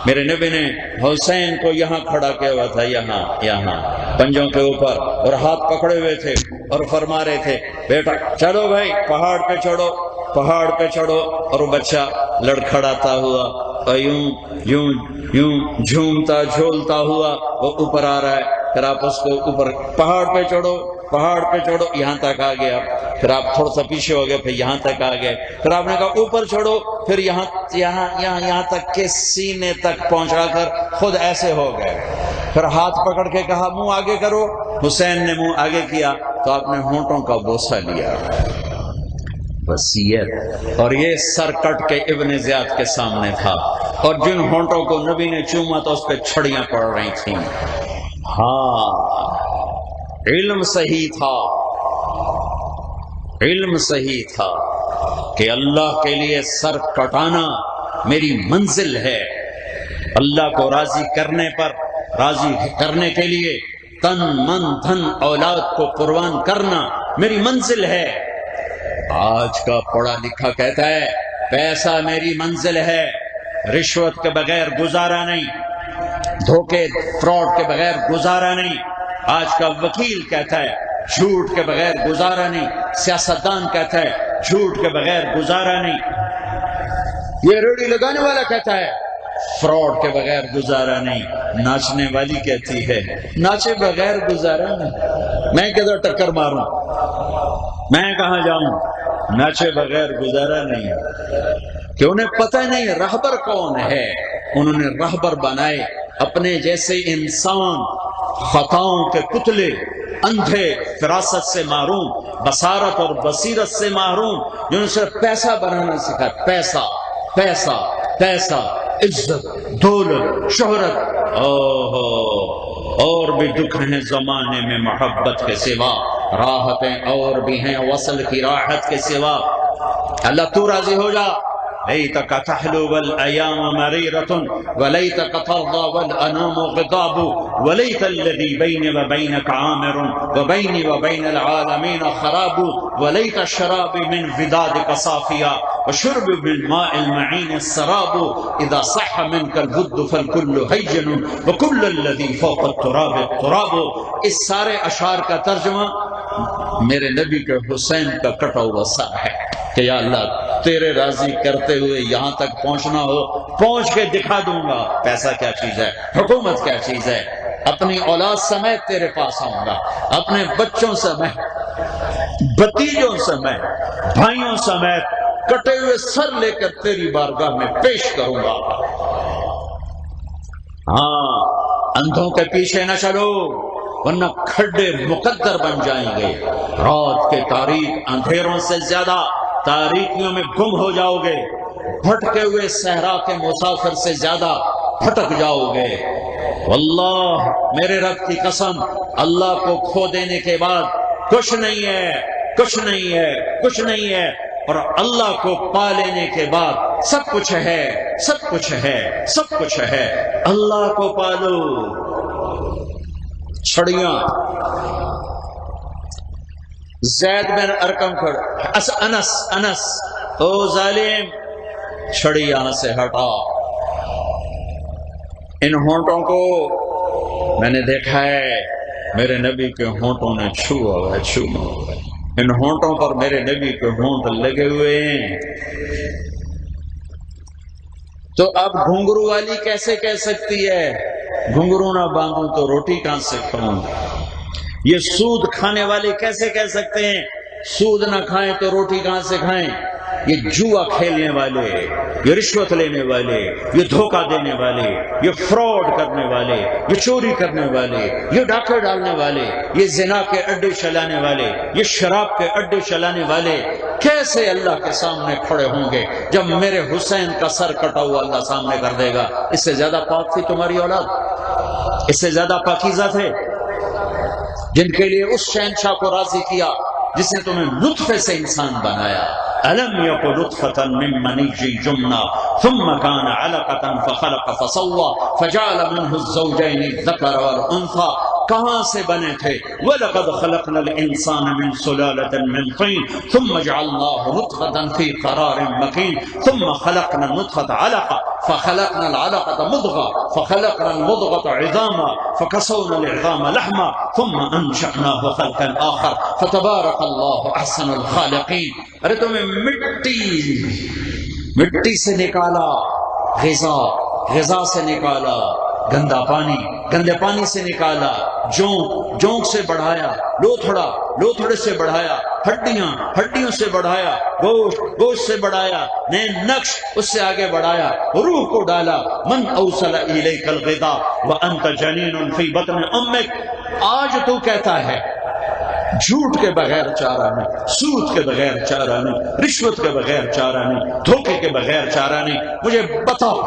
میرے نبی نے حسین کو یہاں کھڑا کیا ہوا تھا، یہاں پنجوں کے اوپر، اور ہاتھ پکڑے ہوئے تھے اور فرما رہے تھے بیٹا چلو بھائی پہاڑ پہ چڑھو، پہاڑ پہ چڑھو۔ اور وہ بچہ لڑکھڑاتا ہوا اور یوں جھومتا جھولتا ہوا وہ اوپر آ رہا ہے۔ پھر آپ اس کو اوپر پہاڑ پہ چڑھو، پہاڑ پہ چڑھو، یہاں تک آ گیا۔ پھر آپ تھوڑا سا پیچھے ہو گئے، پھر یہاں تک آ گئے۔ پھر آپ نے کہا اوپر چڑھو، پھر یہاں تک کہ سینے تک پہنچا کر خود ایسے ہو گئے۔ پھر ہاتھ پکڑ کے کہا منہ آگے کرو، حسین نے منہ آگے کیا تو آپ نے ہونٹوں کا بوسہ لیا۔ وصیت، اور یہ سر کٹ کے ابن زیاد کے سامنے تھا، اور جن ہونٹوں کو نبی نے چوما تو اس پہ چھڑیاں پڑ رہی تھیں۔ ہاں علم صحیح تھا، علم صحیح تھا کہ اللہ کے لیے سر کٹانا میری منزل ہے، اللہ کو راضی کرنے پر، راضی کرنے کے لیے تن من دھن اولاد کو قربان کرنا میری منزل ہے۔ آج کا پڑھا لکھا کہتا ہے پیسہ میری منزل ہے، رشوت کے بغیر گزارا نہیں، دھوکے فراڈ کے بغیر گزارا نہیں، آج کا وکیل کہتا ہے جھوٹ کے بغیر گزارا نہیں، سیاستدان کہتا ہے جھوٹ کے بغیر گزارا نہیں، یہ ریڑھی لگانے والا کہتا ہے فراڈ کے بغیر گزارا نہیں، ناچنے والی کہتی ہے ناچے بغیر گزارا نہیں۔ میں کدھر ٹکر ماروں، میں کہاں جاؤں، ناچے بغیر گزارا نہیں، کہ انہیں پتہ نہیں رہبر کون ہے، انہوں نے رہبر بنائے اپنے جیسے انسان، خطاؤں کے پتلے، اندھے، فراست سے محروم، بصارت اور بصیرت سے محروم، جنہوں نے صرف پیسہ بنانا سکھا، پیسہ پیسہ پیسہ، عزت، دولت، شہرت۔ اور بھی دکھ ہیں زمانے میں محبت کے سوا، راحتیں اور بھی ہیں وصل کی راحت کے سوا۔ اللہ تو راضی ہو جا، لیتک تحلو والایام مریرۃ ولیتک ترضی والانام غضاب ولیت الذی بینی وبینک عامر وبینی وبین العالمین خراب ولیت الشراب من ودادک صافیا وشرب من ماء المعین السراب اذا صح منک الود فالکل ہین وکل الذی فوق التراب التراب۔ اس سارے اشعار کا ترجمہ میرے نبی کے حسین کا کٹا ہوا سر ہے کہ یا اللہ تیرے راضی کرتے ہوئے یہاں تک پہنچنا ہو پہنچ کے دکھا دوں گا، پیسہ کیا چیز ہے، حکومت کیا چیز ہے، اپنی اولاد سمیت تیرے پاس آؤں گا، اپنے بچوں سمیت، بھتیجوں سمیت، بھائیوں سمیت کٹے ہوئے سر لے کر تیری بارگاہ میں پیش کروں گا۔ ہاں، اندھوں کے پیچھے نہ چلو ورنہ کھڈے مقدر بن جائیں گے، رات کے تاریک اندھیروں سے زیادہ تاریکیوں میں گم ہو جاؤ گے، بھٹکے ہوئے صحرا کے مسافر سے زیادہ بھٹک جاؤ گے۔ واللہ میرے رب کی قسم، اللہ کو کھو دینے کے بعد کچھ نہیں ہے، کچھ نہیں ہے، کچھ نہیں ہے، اور اللہ کو پا لینے کے بعد سب کچھ ہے، سب کچھ ہے، سب کچھ ہے۔ اللہ کو پالو۔ چھڑیاں زید بن ارقم کھڑ، انس او ظالم چھڑی یہاں سے ہٹا۔ ان ہونٹوں کو میں نے دیکھا ہے میرے نبی کے ہونٹوں نے چھوا ہوا ہے، ان ہونٹوں پر میرے نبی کے ہونٹ لگے ہوئے ہیں۔ تو اب گھنگرو والی کیسے کہہ سکتی ہے گھنگرو نہ باندھوں تو روٹی کہاں سے کھاؤں؟ یہ سود کھانے والے کیسے کہہ سکتے ہیں سود نہ کھائیں تو روٹی کہاں سے کھائیں؟ یہ جوا کھیلنے والے، یہ رشوت لینے والے، یہ دھوکہ دینے والے، یہ فراڈ کرنے والے، یہ چوری کرنے والے، یہ ڈاکے ڈالنے والے، یہ زنا کے اڈے چلانے والے، یہ شراب کے اڈے چلانے والے کیسے اللہ کے سامنے کھڑے ہوں گے جب میرے حسین کا سر کٹا ہوا اللہ سامنے کر دے گا؟ اس سے زیادہ پاک تھی تمہاری اولاد؟ اس سے زیادہ پاکیزہ تھے جن کے لیے اس شہنشاہ کو راضی کیا جس نے تمہیں نطفے سے انسان بنایا؟ أَلَمْ يَكُ نُطْفَةً مِّن مَّنِيٍّ يُمْنَىٰ ثُمَّ كَانَ عَلَقَةً فَخَلَقَ فَسَوَّىٰ فَجَعَلَ مِنْهُ الزَّوْجَيْنِ الذَّكَرَ وَالْأُنثَىٰ۔ کہاں سے بنے تھے؟ وَلَقَدْ خَلَقْنَا الْإِنسَانَ مِنْ سُلَالَةٍ مِّن طِينٍ ثُمَّ جَعَلْنَاهُ نُطْفَةً فِي قَرَارٍ مَّكِينٍ ثُمَّ خَلَقْنَا النُّطْفَةَ عَلَقَةً فَخَلَقْنَا الْعَلَقَةَ مُضْغَةً فَخَلَقْنَا الْمُضْغَةَ عِظَامًا فَكَسَوْنَا الْعِظَامَ لَحْمًا ثُمَّ أَنشَأْنَاهُ خَلْقًا آخَرَ فَتَبَارَكَ اللَّهُ أَحْسَنُ الْخَالِقِينَ۔ ارے تمہیں مٹی سے نکالا، غذا سے نکالا، گندا پانی گندے پانی سے نکالا، جونک سے بڑھایا، لوتھڑے سے بڑھایا، ہڈیوں سے بڑھایا، گوشت سے بڑھایا، نئے نقش اس سے آگے بڑھایا، روح کو ڈالا۔ من اوصل الیک الغذاء وانت جنین فی بطن امک۔ آج تو کہتا ہے جھوٹ کے بغیر چارہ نہیں، سود کے بغیر چارہ نہیں، رشوت کے بغیر چارہ نہیں، دھوکے کے بغیر چارہ نہیں۔ مجھے بتاؤ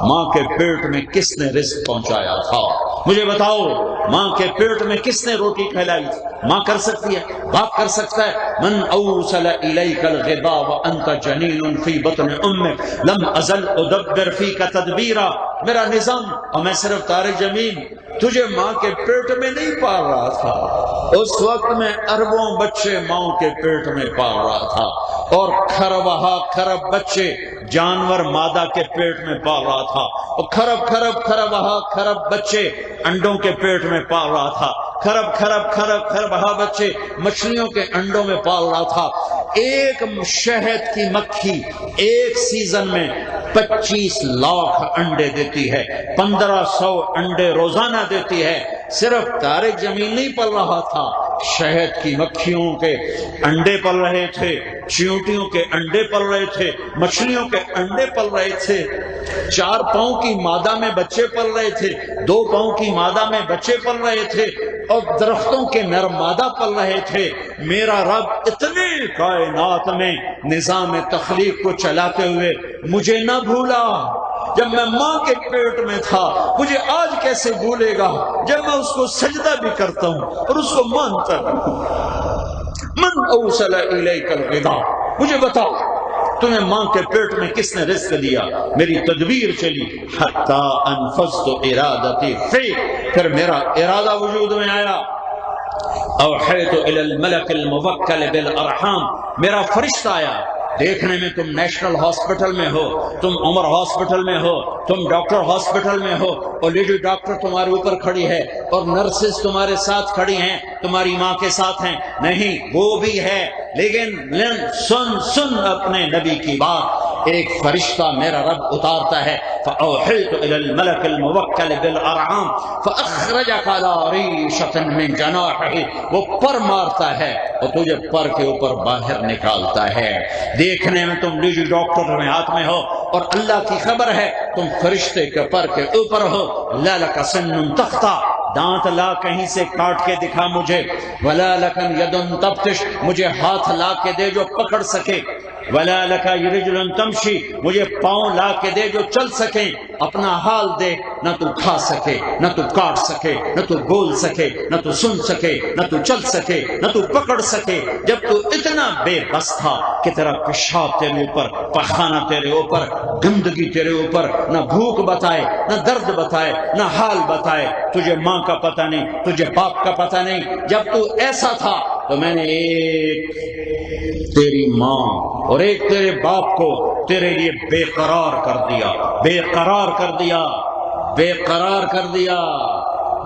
ماں کے پیٹ میں کس نے رزق پہنچایا تھا؟ مجھے بتاؤ ماں کے پیٹ میں کس نے روٹی کھلائی؟ ماں کر سکتی ہے، باپ کر سکتا ہے۔ من اوصل الیک الغذاء وانت جنین فی بطن امک لم ازل ادبر فیک تدبیرا۔ میرا نظام اور میں صرف طارق جمیل تجھے ماں کے پیٹ میں نہیں پال رہا تھا، اس وقت میں اربوں بچے ماں کے پیٹ میں پال رہا تھا۔ اور کھربہا کھرب بچے جانور مادہ کے پیٹ میں پال رہا تھا، اور کھربہا کھرب بچے انڈوں کے پیٹ میں پال رہا تھا، کھربہا بچے مچھلیوں کے انڈوں میں پال رہا تھا۔ ایک شہد کی مکھی ایک سیزن میں 25 لاکھ انڈے دیتی ہے، 1500 انڈے روزانہ دیتی ہے۔ صرف طارق جمیل نہیں پل رہا تھا، شہد کی مکھیوں کے انڈے پل رہے تھے، چیونٹیوں کے انڈے پل رہے تھے، مچھلیوں کے انڈے پل رہے تھے، 4 پاؤں کی مادہ میں بچے پل رہے تھے، 2 پاؤں کی مادہ میں بچے پل رہے تھے، اور درختوں کے نر مادہ پل رہے تھے۔ میرا رب اتنے کائنات میں نظام تخلیق کو چلاتے ہوئے مجھے نہ بھولا۔ جب میں ماں کے پیٹ میں تھا مجھے آج کیسے بھولے گا، جب میں اس کو سجدہ بھی کرتا ہوں اور اس کو مانتا ہوں۔ من اوصل الیک الغذاء، مجھے بتاؤ تمہیں ماں کے پیٹ میں کس نے رزق دیا؟ میری تدبیر چلی حتی انفذت ارادتی فی، پھر میرا ارادہ وجود میں آیا۔ اوحیت الی الملک الموکل بالارحام، میرا فرشتہ آیا۔ دیکھنے میں تم نیشنل ہاسپٹل میں ہو، تم عمر ہاسپٹل میں ہو، تم ڈاکٹر ہاسپٹل میں ہو، اور لیڈی ڈاکٹر تمہارے اوپر کھڑی ہے اور نرسز تمہارے ساتھ کھڑی ہیں، تمہاری ماں کے ساتھ ہیں۔ نہیں، وہ بھی ہے، لیکن سن اپنے نبی کی بات۔ ایک فرشتہ میرا رب اتارتا ہے، فأوحیت الی الملک الموکل بالارحام فاخرجک علی ریشۃ من جناحہ، وہ پر مارتا ہے اور تجھے پر کے اوپر باہر نکالتا ہے۔ دیکھنے میں تم لیڈی ڈاکٹر میں ہاتھ میں ہو، اور اللہ کی خبر ہے تم فرشتے کے پر کے اوپر ہو۔ لَلَكَ سِنٌّ تَخْطَىٰ، دانت لا کہیں سے کاٹ کے دکھا مجھے۔ وَلَا لَكَ يَدٌ تَبْطِشْ، مجھے ہاتھ لا کے دے جو پکڑ سکے۔ وَلَا لَكَ رِجْلٌ تَمْشِي، مجھے پاؤں لا کے دے جو چل سکیں۔ اپنا حال دے، نہ تو کھا سکے، نہ تو کاٹ سکے، نہ تو بول سکے، نہ تو سن سکے، نہ تو چل سکے، نہ تو پکڑ سکے۔ جب تو اتنا بے بس تھا کہ تیرا پیشاب تیرے اوپر، پخانہ تیرے اوپر، گندگی تیرے اوپر، نہ بھوک بتائے، نہ درد بتائے، نہ حال بتائے، تجھے ماں کا پتہ نہیں، تجھے باپ کا پتہ نہیں۔ جب تو ایسا تھا تو میں نے ایک تیری ماں اور ایک تیرے باپ کو تیرے لیے بے قرار کر دیا، بے قرار کر دیا، بے قرار کر دیا۔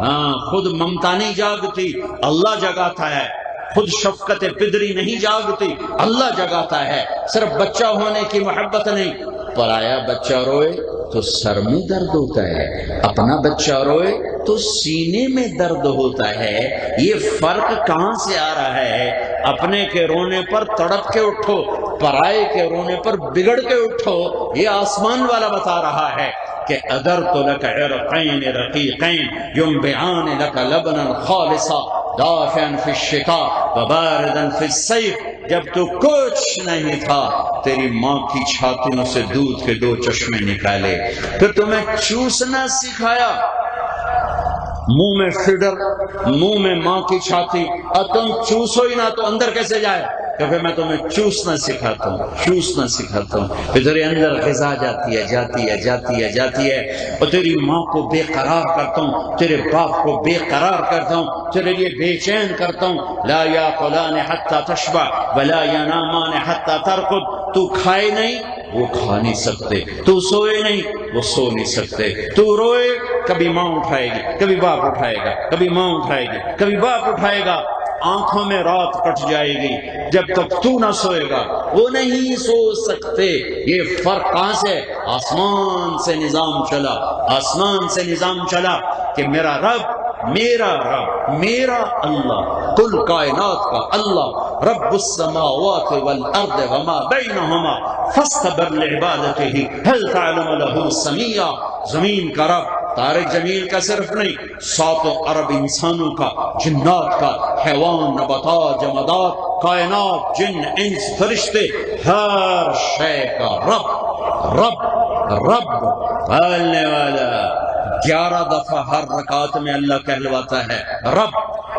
ہاں، خود ممتا نہیں جاگتی، اللہ جگاتا ہے۔ خود شفقت پدری نہیں جاگتی، اللہ جگاتا ہے۔ صرف بچہ ہونے کی محبت نہیں، پرایا بچہ روئے تو سر میں درد ہوتا ہے، اپنا بچہ روئے تو سینے میں درد ہوتا ہے۔ یہ فرق کہاں سے آ رہا ہے؟ اپنے کے رونے پر تڑپ کے اٹھو، پرائے کے رونے پر بگڑ کے اٹھو۔ یہ آسمان والا بتا رہا ہے کہ اَدَرْتُ لَكَ عِرْقَيْنِ رَقِيقَيْن يُنْبِعَانِ لَكَ لَبْنًا خَالِصًا دافعاً فی الشتاء وبارداً فی الصیف۔ جب تو کچھ نہیں تھا تیری ماں کی چھاتیوں سے دودھ کے 2 چشمے نکالے، پھر تمہیں چوسنا سکھایا، منہ میں فیڈر، منہ میں ماں کی چھاتی، اور تم چوسو ہی نہ تو اندر کیسے جائے؟ کہ پھر میں تمہیں چوسنا سکھاتا ہوں، چوسنا سکھاتا ہوں، پھر تیرے اندر غذا جاتی ہے، جاتی ہے، جاتی ہے، جاتی ہے، اور تیری ماں کو بے قرار کرتا ہوں، تیرے باپ کو بے قرار کرتا ہوں، تیرے لیے بے چین کرتا ہوں۔ لا یاکلان حتی تشبع ولا ینامان حتی ترقد، تو کھائے نہیں وہ کھا نہیں سکتے، تو سوئے نہیں وہ سو نہیں سکتے، تو روئے کبھی ماں اٹھائے گی، کبھی باپ اٹھائے گا، کبھی ماں اٹھائے گی، کبھی باپ اٹھائے گا۔ آنکھوں میں رات کٹ جائے گی جب تک تو نہ سوئے گا، وہ نہیں سو سکتے۔ یہ فرق کہاں سے؟ آسمان سے نظام چلا، آسمان سے نظام چلا کہ میرا رب، میرا رب، میرا اللہ، کل کائنات کا اللہ، رب السماوات والارض وما بینہما فاستبر لعبادتہ هل تعلم له سمیع، زمین کا رب، طارق جمیل کا صرف نہیں، 7 ارب انسانوں کا، جنات کا، حیوان، نباتات، جمادات، کائنات، جن، انس، فرشتے، ہر شے کا رب، رب، رب پالنے والا۔ 11 دفعہ ہر رکعت میں اللہ کہلواتا ہے رب،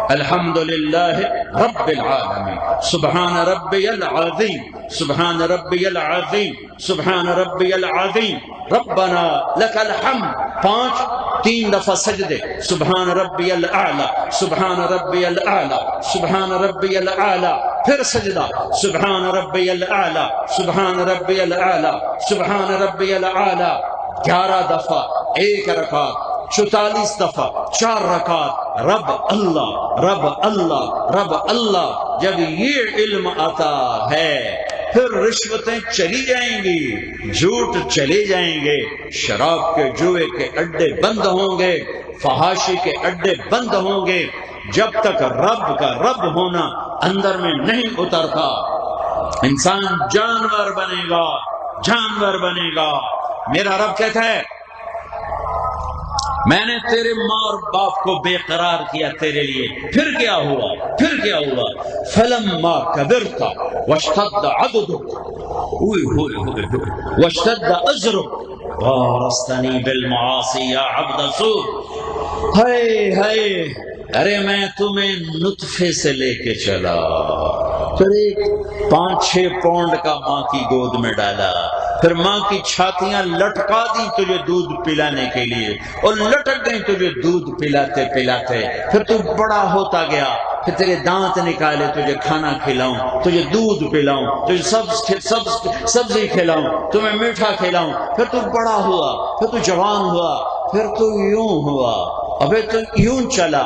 الحمدللہ رب العالمین، سبحان ربی العظیم، سبحان ربی العظیم، سبحان ربی العظیم، ربنا لک الحمد 5، 3 دفعہ سجدے، سبحان ربی الاعلی، سبحان ربی الاعلی، سبحان ربی الاعلی، پھر سجدہ، سبحان ربی الاعلی، سبحان ربی الاعلی، سبحان ربی الاعلی 11 دفعہ ایک رکعت، 44 دفعہ 4 رکعت، رب اللہ رب اللہ رب اللہ۔ جب یہ علم آتا ہے پھر رشوتیں چلی جائیں گی، جھوٹ چلے جائیں گے، شراب کے جوئے کے اڈے بند ہوں گے، فحاشی کے اڈے بند ہوں گے۔ جب تک رب کا رب ہونا اندر میں نہیں اترتا انسان جانور بنے گا، جانور بنے گا۔ میرا رب کہتا ہے میں نے تیرے ماں اور باپ کو بے قرار کیا تیرے لیے، پھر کیا ہوا؟ پھر کیا ہوا؟ فلما کبرت واشتد عضدک واشتد اجرک وارثتنی بالمعاصی یا عبد سوء۔ ہائے ہائے، ارے میں تمہیں نطفے سے لے کے چلا، پھر ایک 5-6 پاؤنڈ کا ماں کی گود میں ڈالا، پھر ماں کی چھاتیاں لٹکا دی تجھے دودھ پلانے کے لیے، اور لٹک گئی تجھے دودھ پلاتے پلاتے، پھر تو بڑا ہوتا گیا، پھر تیرے دانت نکالے، تجھے کھانا کھلاؤں، تجھے دودھ پلاؤں، تجھے سبزی کھلاؤں، تمہیں میٹھا کھلاؤں، پھر تو بڑا ہوا، پھر تو جوان ہوا، پھر تو یوں ہوا، ابھی تو یوں چلا۔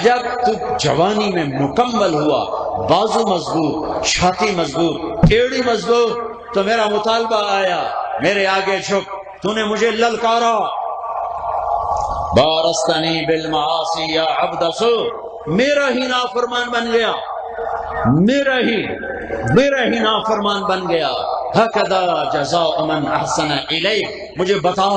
جب تو جوانی میں مکمل ہوا، بازو مضبوط، چھاتی مضبوط، ایڑی مضبوط، تو میرا مطالبہ آیا، میرے آگے جھک، تو نے مجھے للکارا، بارستنی بالمعاصی یا عبد سوء، میرا ہی نافرمان بن گیا، میرا ہی نافرمان بن گیا۔ ہکذا جزاء من احسن الیک، مجھے بتا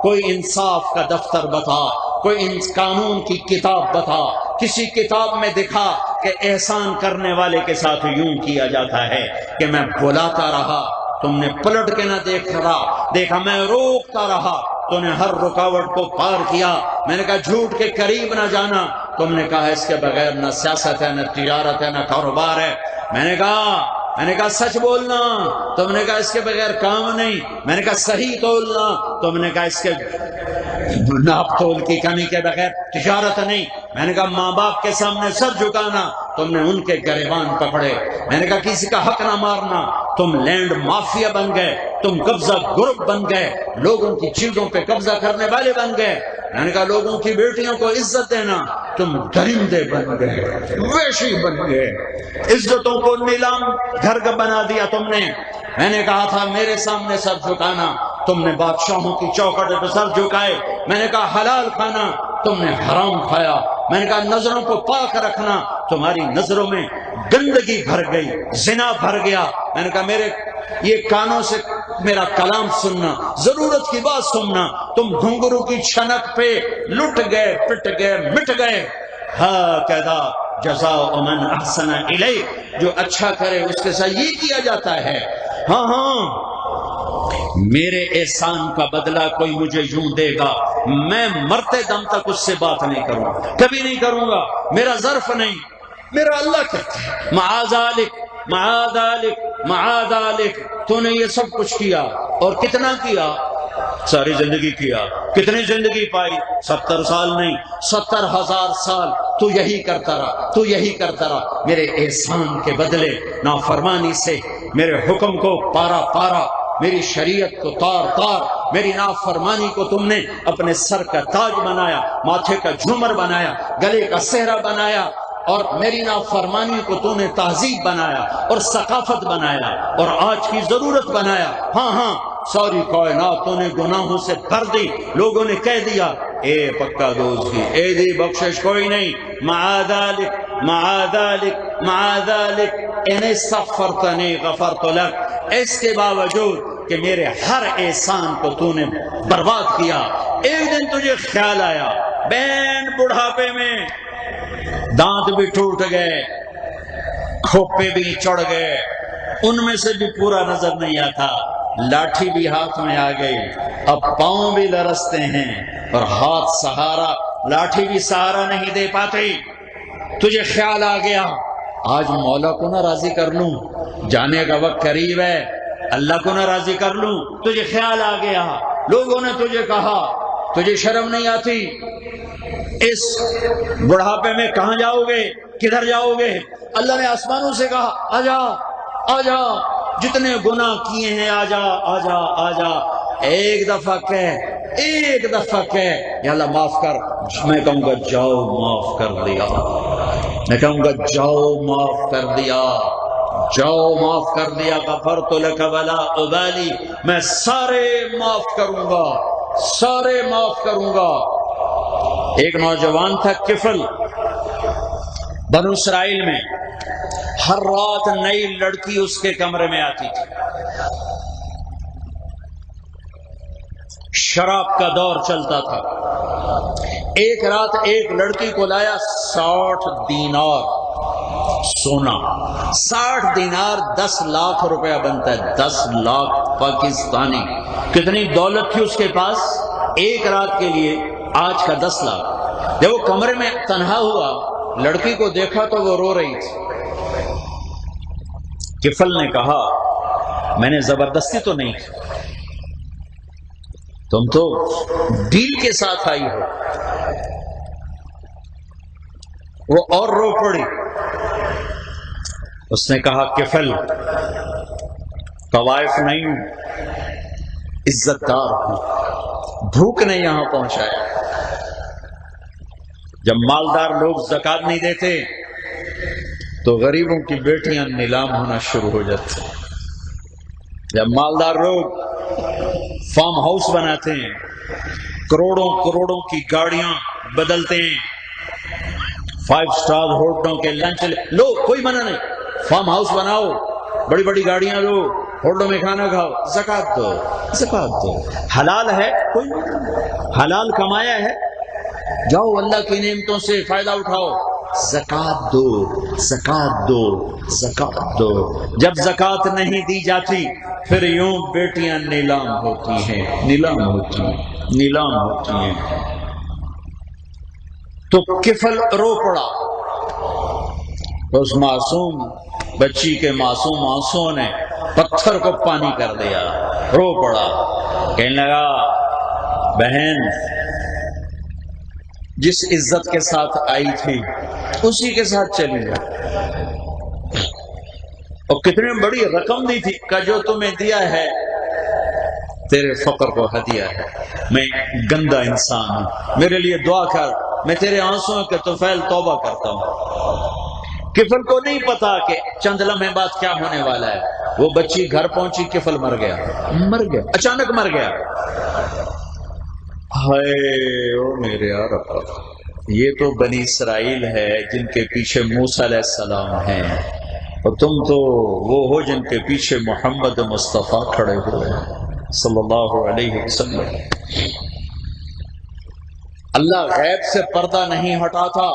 کوئی انصاف کا دفتر بتا، کوئی قانون کی کتاب بتا، کسی کتاب میں دکھا کہ احسان کرنے والے کے ساتھ یوں کیا جاتا ہے کہ میں بلاتا رہا، تم نے پلٹ کے نہ دیکھا، میں روکتا رہا، تم نے ہر رکاوٹ کو پار کیا، میں نے کہا جھوٹ کے قریب نہ جانا، تم نے کہا اس کے بغیر نہ سیاست ہے، نہ تجارت ہے، نہ کاروبار ہے، میں نے کہا سچ بولنا، تم نے کہا اس کے بغیر کام نہیں، میں نے کہا صحیح تولنا، تم نے کہا اس کے ناپ تول کی کمی کے بغیر تجارت نہیں، میں نے کہا ماں باپ کے سامنے سر جھکانا، تم نے ان کے گریبان پکڑے، میں نے کہا کسی کا حق نہ مارنا، تم لینڈ مافیا بن گئے، تم قبضہ گروپ بن گئے، لوگوں کی چیزوں پہ قبضہ کرنے والے بن گئے، میں نے کہا لوگوں کی بیٹیوں کو عزت دینا، تم درندے بن گئے، وحشی بن گئے، عزتوں کو نیلام گھر کا بنا دیا تم نے، میں نے کہا تھا میرے سامنے سر جھکانا، تم نے بادشاہوں کی چوکھٹ پہ سر جھکائے، میں نے کہا حلال کھانا، تم نے حرام کھایا، میں نے کہا نظروں کو پاک رکھنا، تمہاری نظروں میں گندگی بھر گئی، زنا بھر گیا، میں نے کہا میرے یہ کانوں سے میرا کلام سننا، ضرورت کی بات سننا، تم گھنگرو کی چھنک پہ لٹ گئے، پٹ گئے، مٹ گئے۔ ہاکذا جزاء من احسن الیک، جو اچھا کرے اس کے ساتھ یہ کیا جاتا ہے۔ ہاں میرے احسان کا بدلہ کوئی مجھے یوں دے گا، میں مرتے دم تک اس سے بات نہیں کروں گا، کبھی نہیں کروں گا، میرا ظرف نہیں، میرا اللہ کہتا ہے معاذالک معاذالک معاذالک، تو نے یہ سب کچھ کیا، اور کتنا کیا؟ ساری زندگی کیا، کتنی زندگی پائی؟ 70 سال نہیں، 70,000 سال تو یہی کرتا رہا، میرے احسان کے بدلے نافرمانی سے میرے حکم کو پارا پارا، میری شریعت کو تار تار، میری نافرمانی کو تم نے اپنے سر کا تاج بنایا، ماتھے کا جھومر بنایا، گلے کا صحرا بنایا، اور میری نافرمانی کو تو نے تہذیب بنایا اور ثقافت بنایا اور آج کی ضرورت بنایا۔ ہاں ساری کائنات تو نے گناہوں سے بھر دی، لوگوں نے کہہ دیا اے پکا دوست کی اے دی بخشش کوئی نہیں، معاذالک معاذالک معاذالک ان استغفرتنی غفرت لک، اس کے باوجود کہ میرے ہر احسان کو تو نے برباد کیا، ایک دن تجھے خیال آیا، بین بڑھاپے میں دانت بھی ٹوٹ گئے، کھوپے بھی چڑھ گئے، ان میں سے بھی پورا نظر نہیں آتا، لاٹھی بھی ہاتھ میں آ گئی، اب پاؤں بھی لرزتے ہیں اور ہاتھ سہارا، لاٹھی بھی سہارا نہیں دے پاتی، تجھے خیال آ گیا آج مولا کو نہ راضی کر لوں، جانے کا وقت قریب ہے، اللہ کو نہ راضی کر لوں، تجھے خیال آ گیا، لوگوں نے تجھے کہا، تجھے شرم نہیں آتی، اس بڑھاپے میں کہاں جاؤ گے، کدھر جاؤ گے؟ اللہ نے آسمانوں سے کہا آجا آجا، جتنے گناہ کیے ہیں آجا آجا آجا۔ ایک دفعہ کہہ یا اللہ معاف کر، میں کہوں گا جاؤ معاف کر دیا، میں کہوں گا جاؤ معاف کر دیا، جاؤ معاف کر دیا، غفرت لک ولا ابالی، میں سارے معاف کروں گا، سارے معاف کروں گا۔ ایک نوجوان تھا کفل، بنو اسرائیل میں، ہر رات نئی لڑکی اس کے کمرے میں آتی تھی۔ شراب کا دور چلتا تھا۔ ایک رات ایک لڑکی کو لایا 60 دینار سونا، 60 دینار 10 لاکھ روپیہ بنتا ہے، 10 لاکھ پاکستانی۔ کتنی دولت تھی اس کے پاس ایک رات کے لیے؟ آج کا 10 لاکھ۔ جب وہ کمرے میں تنہا ہوا، لڑکی کو دیکھا تو وہ رو رہی تھی۔ کفل نے کہا میں نے زبردستی تو نہیں کی، تم تو ڈیل کے ساتھ آئی ہو۔ وہ اور رو پڑی۔ اس نے کہا کفل، طوائف نہیں ہوں، عزت دار ہوں، بھوک نے یہاں پہنچایا۔ جب مالدار لوگ زکات نہیں دیتے تو غریبوں کی بیٹیاں نیلام ہونا شروع ہو جاتی۔ جب مالدار لوگ فارم ہاؤس بناتے ہیں، کروڑوں کروڑوں کی گاڑیاں بدلتے ہیں، 5 اسٹار ہوٹلوں کے لنچ لو، کوئی منع نہیں، فارم ہاؤس بناؤ، بڑی بڑی گاڑیاں لو، ہوٹلوں میں کھانا کھاؤ، زکات دو، زکات دو۔ حلال ہے، کوئی منع نہیں، حلال کمایا ہے، جاؤ اللہ کی نعمتوں سے فائدہ اٹھاؤ، زکات دو، زکات دو، زکات دو۔ جب زکات نہیں دی جاتی پھر یوں بیٹیاں نیلام ہوتی ہیں، نیلام ہوتی ہیں، نیلام ہوتی ہیں۔ تو کفل رو پڑا۔ اس معصوم بچی کے معصوم آنسوں نے پتھر کو پانی کر دیا، رو پڑا، کہنے لگا بہن جس عزت کے ساتھ آئی تھی اسی کے ساتھ چلی جا، اور کتنی بڑی رقم دی تھی کہ جو تمہیں دیا ہے تیرے فقر کو ہدیہ ہے، میں گندا انسان ہوں، میرے لیے دعا کر، میں تیرے آنسوں کے طفیل توبہ کرتا ہوں۔ کفل کو نہیں پتا کہ چند لمحے بعد کیا ہونے والا ہے۔ وہ بچی گھر پہنچی، کفل مر گیا، اچانک مر گیا۔ ہائے او میرے رب، یہ تو بنی اسرائیل ہے جن کے پیچھے موسیٰ علیہ السلام ہیں، اور تم تو وہ ہو جن کے پیچھے محمد مصطفیٰ کھڑے ہوئے صلی اللہ علیہ وسلم۔ اللہ غیب سے پردہ نہیں ہٹاتا،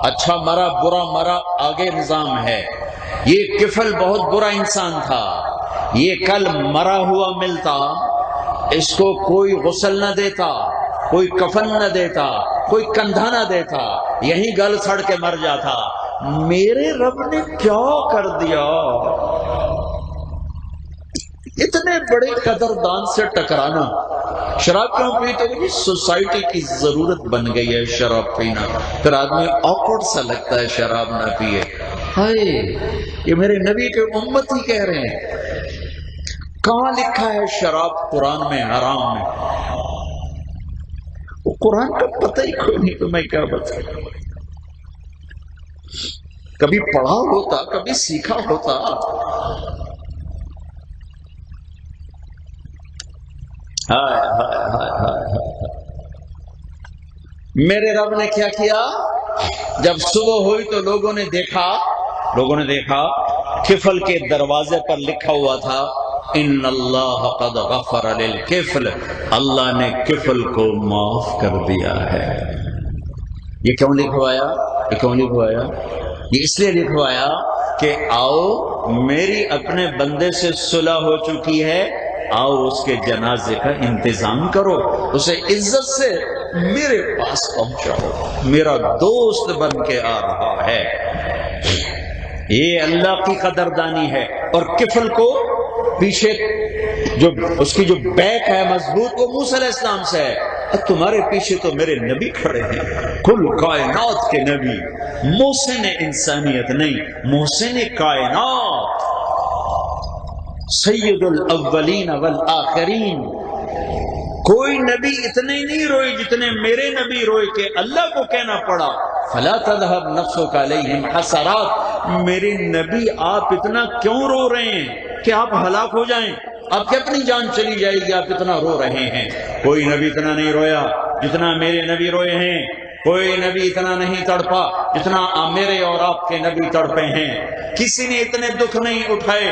اچھا مرا برا مرا آگے نظام ہے۔ یہ کفل بہت برا انسان تھا، یہ کل مرا ہوا ملتا، اس کو کوئی غسل نہ دیتا، کوئی کفن نہ دیتا، کوئی کندھا نہ دیتا، یہیں گل سڑ کے مر جاتا۔ میرے رب نے کیا کر دیا؟ اتنے بڑے قدردان سے ٹکرانا۔ شراب کیوں پیتے ہو؟ سوسائٹی کی ضرورت بن گئی ہے شراب پینا، پھر آدمی آکورڈ سا لگتا ہے شراب نہ پیے۔ ہائے یہ میرے نبی کے امت ہی کہہ رہے ہیں۔ کہاں لکھا ہے شراب قرآن میں حرام میں؟ وہ قرآن کا پتہ ہی کوئی نہیں، تو میں کیا بتاؤں؟ کبھی پڑھا ہوتا، کبھی سیکھا ہوتا۔ ہائے ہائے ہائے ہائے، میرے رب نے کیا کیا؟ جب صبح ہوئی تو لوگوں نے دیکھا کفل کے دروازے پر لکھا ہوا تھا ان اللہ قد غفر للکفل، اللہ نے کفل کو معاف کر دیا ہے۔ یہ کیوں لکھوایا؟ یہ اس لیے لکھوایا کہ آؤ میری اپنے بندے سے صلح ہو چکی ہے، آؤ اس کے جنازے کا انتظام کرو، اسے عزت سے میرے پاس پہنچاؤ، میرا دوست بن کے آ رہا ہے۔ یہ اللہ کی قدردانی ہے۔ اور کفل کو پیچھے جو اس کی جو بیک ہے مضبوط، وہ موسیٰ علیہ السلام سے ہے۔ تمہارے پیچھے تو میرے نبی کھڑے ہیں، کل کائنات کے نبی، محسن انسانیت نہیں، محسن کائنات، سید الاولین والآخرین۔ کوئی نبی اتنے نہیں روئے جتنے میرے نبی روئے کہ اللہ کو کہنا پڑا فلا تذهب نفسك علیہم حسرات، میرے نبی آپ اتنا کیوں رو رہے ہیں کہ آپ ہلاک ہو جائیں، آپ کی اپنی جان چلی جائے گی، آپ اتنا رو رہے ہیں۔ کوئی نبی اتنا نہیں رویا جتنا میرے نبی روئے ہیں، کوئی نبی اتنا نہیں تڑپا جتنا میرے اور آپ کے نبی تڑپے ہیں، کسی نے اتنے دکھ نہیں اٹھائے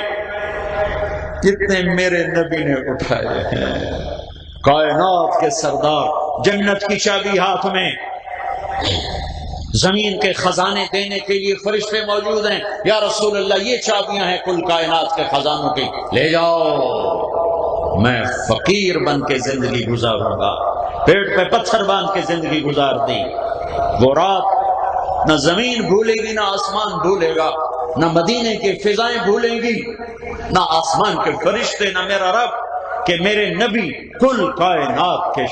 جتنے میرے نبی نے اٹھائے ہیں۔ کائنات کے سردار، جنت کی چابی ہاتھ میں، زمین کے خزانے دینے کے لیے فرشتے موجود ہیں، یا رسول اللہ یہ چابیاں ہیں کل کائنات کے خزانوں کی، لے جاؤ۔ میں فقیر بن کے زندگی گزاروں گا، پیٹ پہ پتھر باندھ کے زندگی گزار دی۔ وہ رات نہ زمین بھولے گی نہ آسمان بھولے گا، نہ مدینے کی فضائیں بھولیں گی نہ آسمان کے فرشتے نہ میرا رب، کہ میرے نبی کل کائنات کے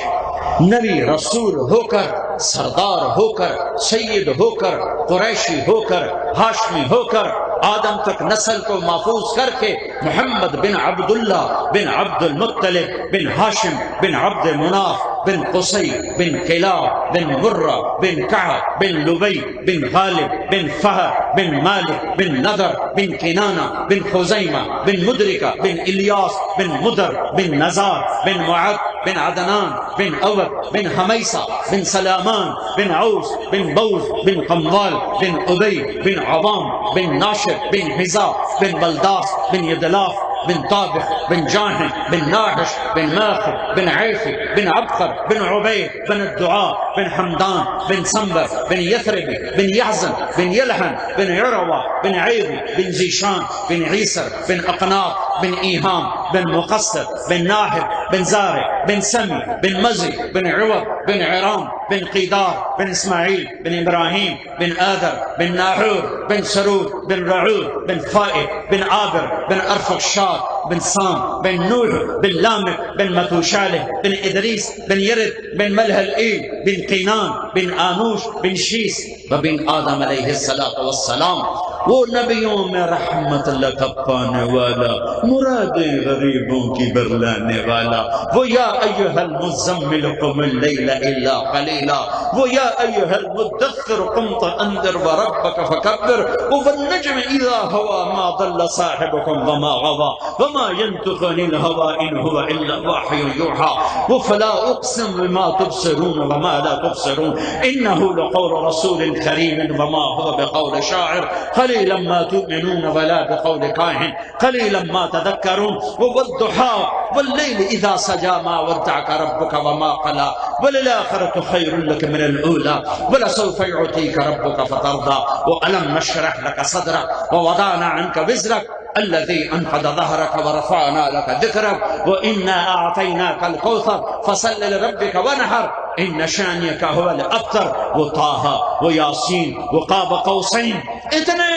نبی رسول ہو کر، سردار ہو کر، سید ہو کر، قریشی ہو کر، ہاشمی ہو کر، آدم تک نسل کو محفوظ کر کے محمد بن عبداللہ بن عبد المطلب بن ہاشم بن عبد مناف بن قصی بن کلاب بن مرہ بن کعب بن لبی بن غالب بن فہر بن مالک بن نضر بن کنانہ بن خزیمہ بن مدرکہ بن الیاس بن مدر بن نزار بن معد بن عدنان بن اود بن حمیسہ بن سلامان بن عوس بن بوز بن قموال بن ابی بن عوام بن ناشر بن حزا بن بلداس بن یدلاف بن طابخ بن جاہن بن ناحش بن ماخر بن عیفی بن عبقر بن عبید بن الدعاء بن حمدان بن سنبر بن یثرب بن یحزن بن یلحن بن عروہ بن عیبی بن زیشان بن عیسر بن اقناط بن ایہام بن مقصر بن ناحب بن زارع بن سمی بن مزی بن عوض بن عرام بن قیدار بن اسماعیل بن ابراہیم بن آدر بن ناحور بن سرود بن رعود بن فائد بن عابر بن ارفخشاد بن سام بن نوح بن لامك بن متوشالح بن ادریس بن یرد بن ملح الایل بن قینان بن آنوش بن شیس وبن آدم علیہ السلام۔ وہ نبیوں میں رحمت اللہ کا پانے والا، مرادیں غریبوں کی برلانے والا، وہ یا ایھا المزمل قم اللیل الا قلیلا، وہ یا ایھا المدثر قم فانذر وربک فکبر، والنجم اذا هوى ما ضل صاحبكم وما غوى وما ينطق عن الهوى ان هو الا وحي يوحى، فلا اقسم بما تبصرون وما لا تبصرون انه لقول رسول كريم وما هو بقول شاعر قليلا ما تؤمنون ولا بقول كاهن قليلا ما تذكرون، والضحى والليل اذا سجى ما ودعك ربك وما قلى وللآخرة خير لك من الأولى ولسوف يعطيك ربك فترضى، وألم نشرح لك صدرك ووضعنا عنك وزرك الذي أنقض ظهرك ورفعنا لك ذكرك وإنا أعطيناك الكوثر فصل لربك ونحر إن شانئك هو الأبتر، وطه وياسين وقاب قوسين، اتنے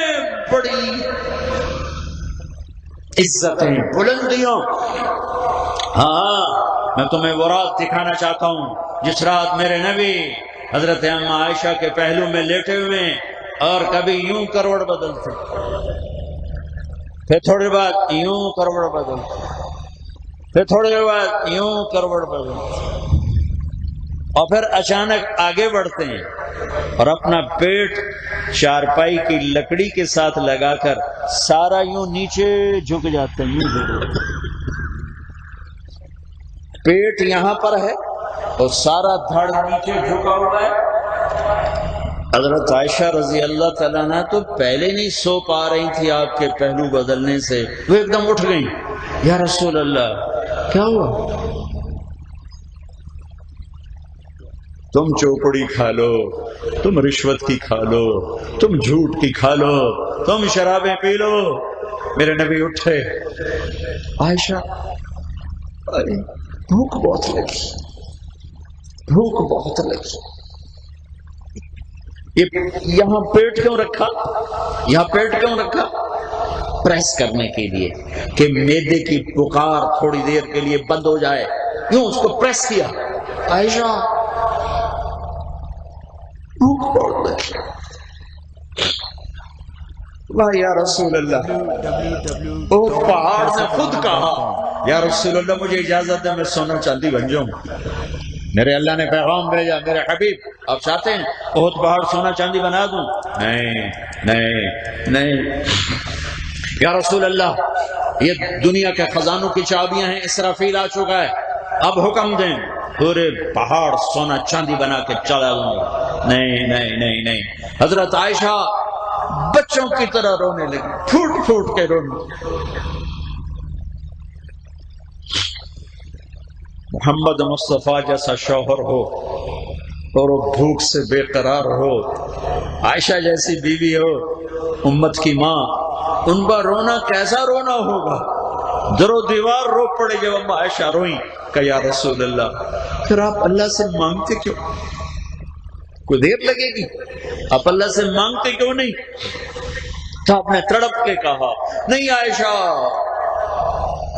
بڑی عزتیں بلندیاں۔ ہاں میں تمہیں وہ رات دکھانا چاہتا ہوں جس رات میرے نبی حضرت اماں عائشہ کے پہلو میں لیٹے ہوئے اور کبھی یوں کروڑ بدلتے، پھر تھوڑی بعد یوں کروڑ بدلتے، پھر تھوڑی دیر بعد یوں کروڑ بدلتے، اور پھر اچانک آگے بڑھتے ہیں اور اپنا پیٹ چارپائی کی لکڑی کے ساتھ لگا کر سارا یوں نیچے جھک جاتے ہیں، یوں پیٹ یہاں پر ہے اور سارا دھڑ نیچے جھکا ہوا ہے۔ حضرت عائشہ رضی اللہ تعالیٰ عنہ تو پہلے نہیں سو پا رہی تھی آپ کے پہلو بدلنے سے، وہ ایک دم اٹھ گئیں، یا رسول اللہ کیا ہوا؟ تم چوپڑی کھا لو، تم رشوت کی کھا لو، تم جھوٹ کی کھا لو، تم شرابیں پی لو۔ میرے نبی اٹھے، عائشہ بھوک بہت لگی، بھوک بہت لگی، یہاں پیٹ کیوں رکھا؟ یہاں پیٹ کیوں رکھا؟ پریس کرنے کے لیے کہ معدے کی پکار تھوڑی دیر کے لیے بند ہو جائے، یوں اس کو پریس کیا عائشہ بھوک بہت لگی. واہ یا رسول اللہ، وہ پہاڑ نے خود کہا یا رسول اللہ مجھے اجازت ہے میں سونا چاندی بن جاؤں. میرے اللہ نے پیغام بھیجا، میرے حبیب آپ چاہتے ہیں بہت پہاڑ سونا چاندی بنا دوں؟ نہیں نہیں نہیں یا رسول اللہ، یہ دنیا کے خزانوں کی چابیاں ہیں، اسرافیل آ چکا ہے، اب حکم دیں پورے پہاڑ سونا چاندی بنا کے چلا دوں گا. نہیں نہیں نہیں نہیں. حضرت عائشہ بچوں کی طرح رونے لگی، پھوٹ پھوٹ کے رونے. محمد مصطفیٰ جیسا شوہر ہو اور وہ بھوک سے بے قرار ہو، عائشہ جیسی بیوی ہو، امت کی ماں، ان کا رونا کیسا رونا ہوگا؟ در و دیوار رو پڑے. جب ام عائشہ روئیں کہ یا رسول اللہ پھر آپ اللہ سے مانگتے کیوں؟ کوئی دیر لگے گی، آپ اللہ سے مانگتے کیوں نہیں؟ تو آپ نے تڑپ کے کہا نہیں عائشہ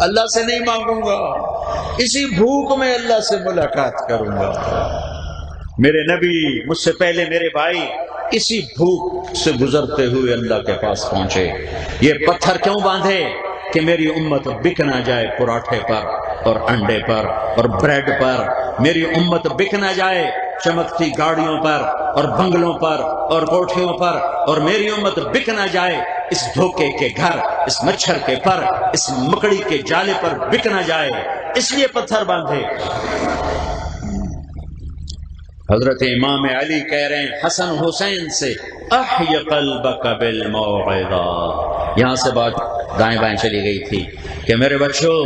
اللہ سے نہیں مانگوں گا، اسی بھوک میں اللہ سے ملاقات کروں گا. میرے نبی مجھ سے پہلے میرے بھائی اسی بھوک سے گزرتے ہوئے اللہ کے پاس پہنچے. یہ پتھر کیوں باندھے؟ کہ میری امت بک نہ جائے پراٹھے پر اور انڈے پر اور بریڈ پر، میری امت بک نہ جائے چمکتی گاڑیوں پر اور بنگلوں پر اور کوٹھیوں پر، اور میری امت بک نہ جائے اس دھوکے کے گھر، اس مچھر کے پر، اس مکڑی کے جالے پر بک نہ جائے، اس لیے پتھر باندھے. حضرت امام علی کہہ رہے ہیں حسن حسین سے احی قلبک بالموعظہ. یہاں سے بات دائیں بائیں چلی گئی تھی کہ میرے بچوں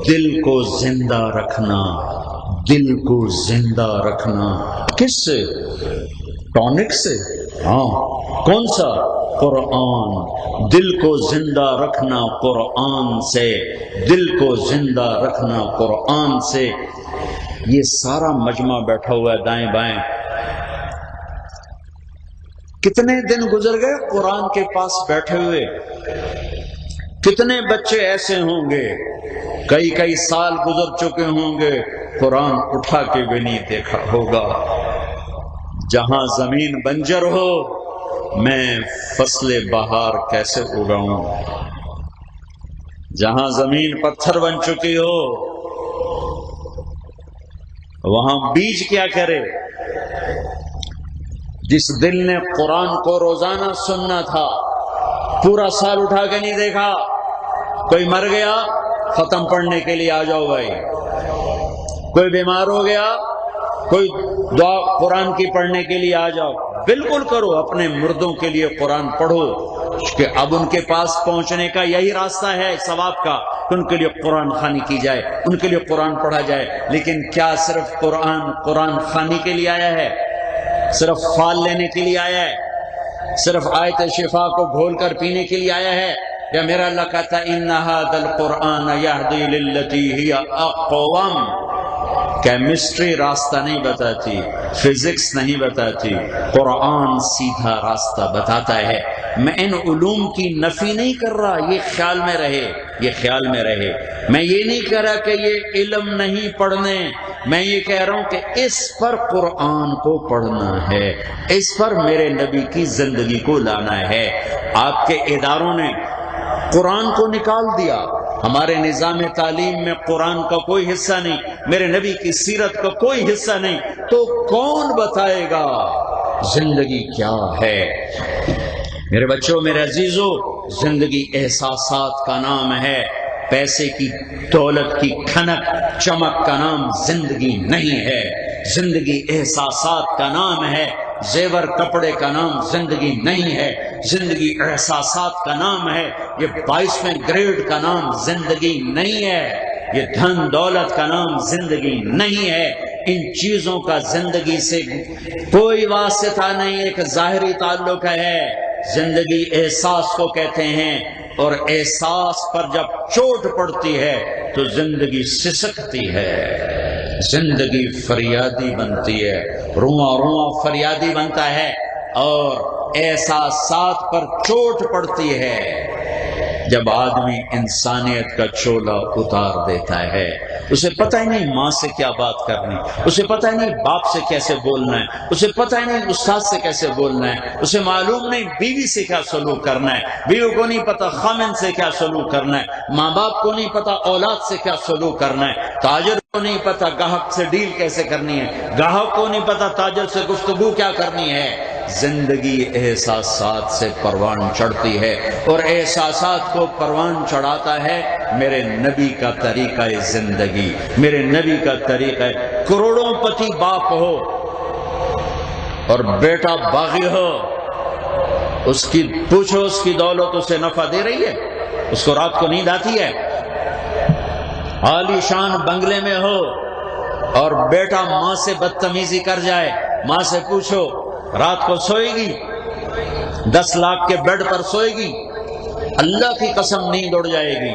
دل کو زندہ رکھنا، دل کو زندہ رکھنا. کس سے؟ ٹونک سے؟ ہاں. کون سا؟ قرآن. دل کو زندہ رکھنا قرآن سے، دل کو زندہ رکھنا قرآن سے. یہ سارا مجمع بیٹھا ہوا ہے دائیں بائیں. کتنے دن گزر گئے قرآن کے پاس بیٹھے ہوئے؟ کتنے بچے ایسے ہوں گے کئی کئی سال گزر چکے ہوں گے قرآن اٹھا کے بھی نہیں دیکھا ہوگا. جہاں زمین بنجر ہو میں فصل بہار کیسے اگاؤں؟ جہاں زمین پتھر بن چکی ہو وہاں بیج کیا کرے؟ جس دل نے قرآن کو روزانہ سننا تھا پورا سال اٹھا کے نہیں دیکھا. کوئی مر گیا ختم پڑھنے کے لیے آ جاؤ بھائی، کوئی بیمار ہو گیا کوئی دعا قرآن کی پڑھنے کے لیے آ جاؤ. بالکل کرو، اپنے مردوں کے لیے قرآن پڑھو کہ اب ان کے پاس پہنچنے کا یہی راستہ ہے ثواب کا، ان کے لیے قرآن خوانی کی جائے، ان کے لیے قرآن پڑھا جائے. لیکن کیا صرف قرآن خوانی کے لیے آیا ہے؟ صرف فال لینے کے لیے آیا ہے؟ صرف آیت شفا کو گھول کر پینے کے لیے آیا ہے؟ یا میرا اللہ کہتا ہے ان ھذا القرآن یہدی للتی ہی اقوم. کیمسٹری راستہ نہیں بتاتی، فزکس نہیں بتاتی، قرآن سیدھا راستہ بتاتا ہے. میں ان علوم کی نفی نہیں کر رہا، یہ خیال میں رہے، یہ خیال میں رہے. میں یہ نہیں کہہ رہا کہ یہ علم نہیں پڑھنے، میں یہ کہہ رہا ہوں کہ اس پر قرآن کو پڑھنا ہے، اس پر میرے نبی کی زندگی کو لانا ہے. آپ کے اداروں نے قرآن کو نکال دیا، ہمارے نظام تعلیم میں قرآن کا کوئی حصہ نہیں، میرے نبی کی سیرت کا کوئی حصہ نہیں، تو کون بتائے گا زندگی کیا ہے؟ میرے بچوں، میرے عزیزوں، زندگی احساسات کا نام ہے. پیسے کی دولت کی کھنک چمک کا نام زندگی نہیں ہے. زندگی احساسات کا نام ہے، زیور کپڑے کا نام زندگی نہیں ہے. زندگی احساسات کا نام ہے، یہ 22ویں گریڈ کا نام زندگی نہیں ہے، یہ دھن دولت کا نام زندگی نہیں ہے. ان چیزوں کا زندگی سے کوئی واسطہ نہیں، ایک ظاہری تعلق ہے. زندگی احساس کو کہتے ہیں، اور احساس پر جب چوٹ پڑتی ہے تو زندگی سسکتی ہے، زندگی فریادی بنتی ہے، رواں رواں فریادی بنتا ہے. اور احساسات پر چوٹ پڑتی ہے جب آدمی انسانیت کا چولا اتار دیتا ہے، اسے پتہ ہی نہیں ماں سے کیا بات کرنی، اسے پتہ ہی نہیں باپ سے کیسے بولنا ہے، اسے پتہ ہی نہیں استاد سے کیسے بولنا ہے، اسے معلوم نہیں بیوی سے کیا سلوک کرنا ہے، بیوی کو نہیں پتہ خامن سے کیا سلوک کرنا ہے، ماں باپ کو نہیں پتہ اولاد سے کیا سلوک کرنا ہے، تاجر کو نہیں پتہ گاہک سے ڈیل کیسے کرنی ہے، گاہک کو نہیں پتہ تاجر سے گفتگو کیا کرنی ہے۔ زندگی احساسات سے پروان چڑھتی ہے، اور احساسات کو پروان چڑھاتا ہے میرے نبی کا طریقہ زندگی، میرے نبی کا طریقہ۔ کروڑوں پتی باپ ہو اور بیٹا باغی ہو، اس کی پوچھو اس کی دولت اسے نفع دے رہی ہے؟ اس کو رات کو نیند آتی ہے؟ عالی شان بنگلے میں ہو اور بیٹا ماں سے بدتمیزی کر جائے، ماں سے پوچھو رات کو سوئے گی؟ 10 لاکھ کے بیڈ پر سوئے گی؟ اللہ کی قسم نیند اڑ جائے گی۔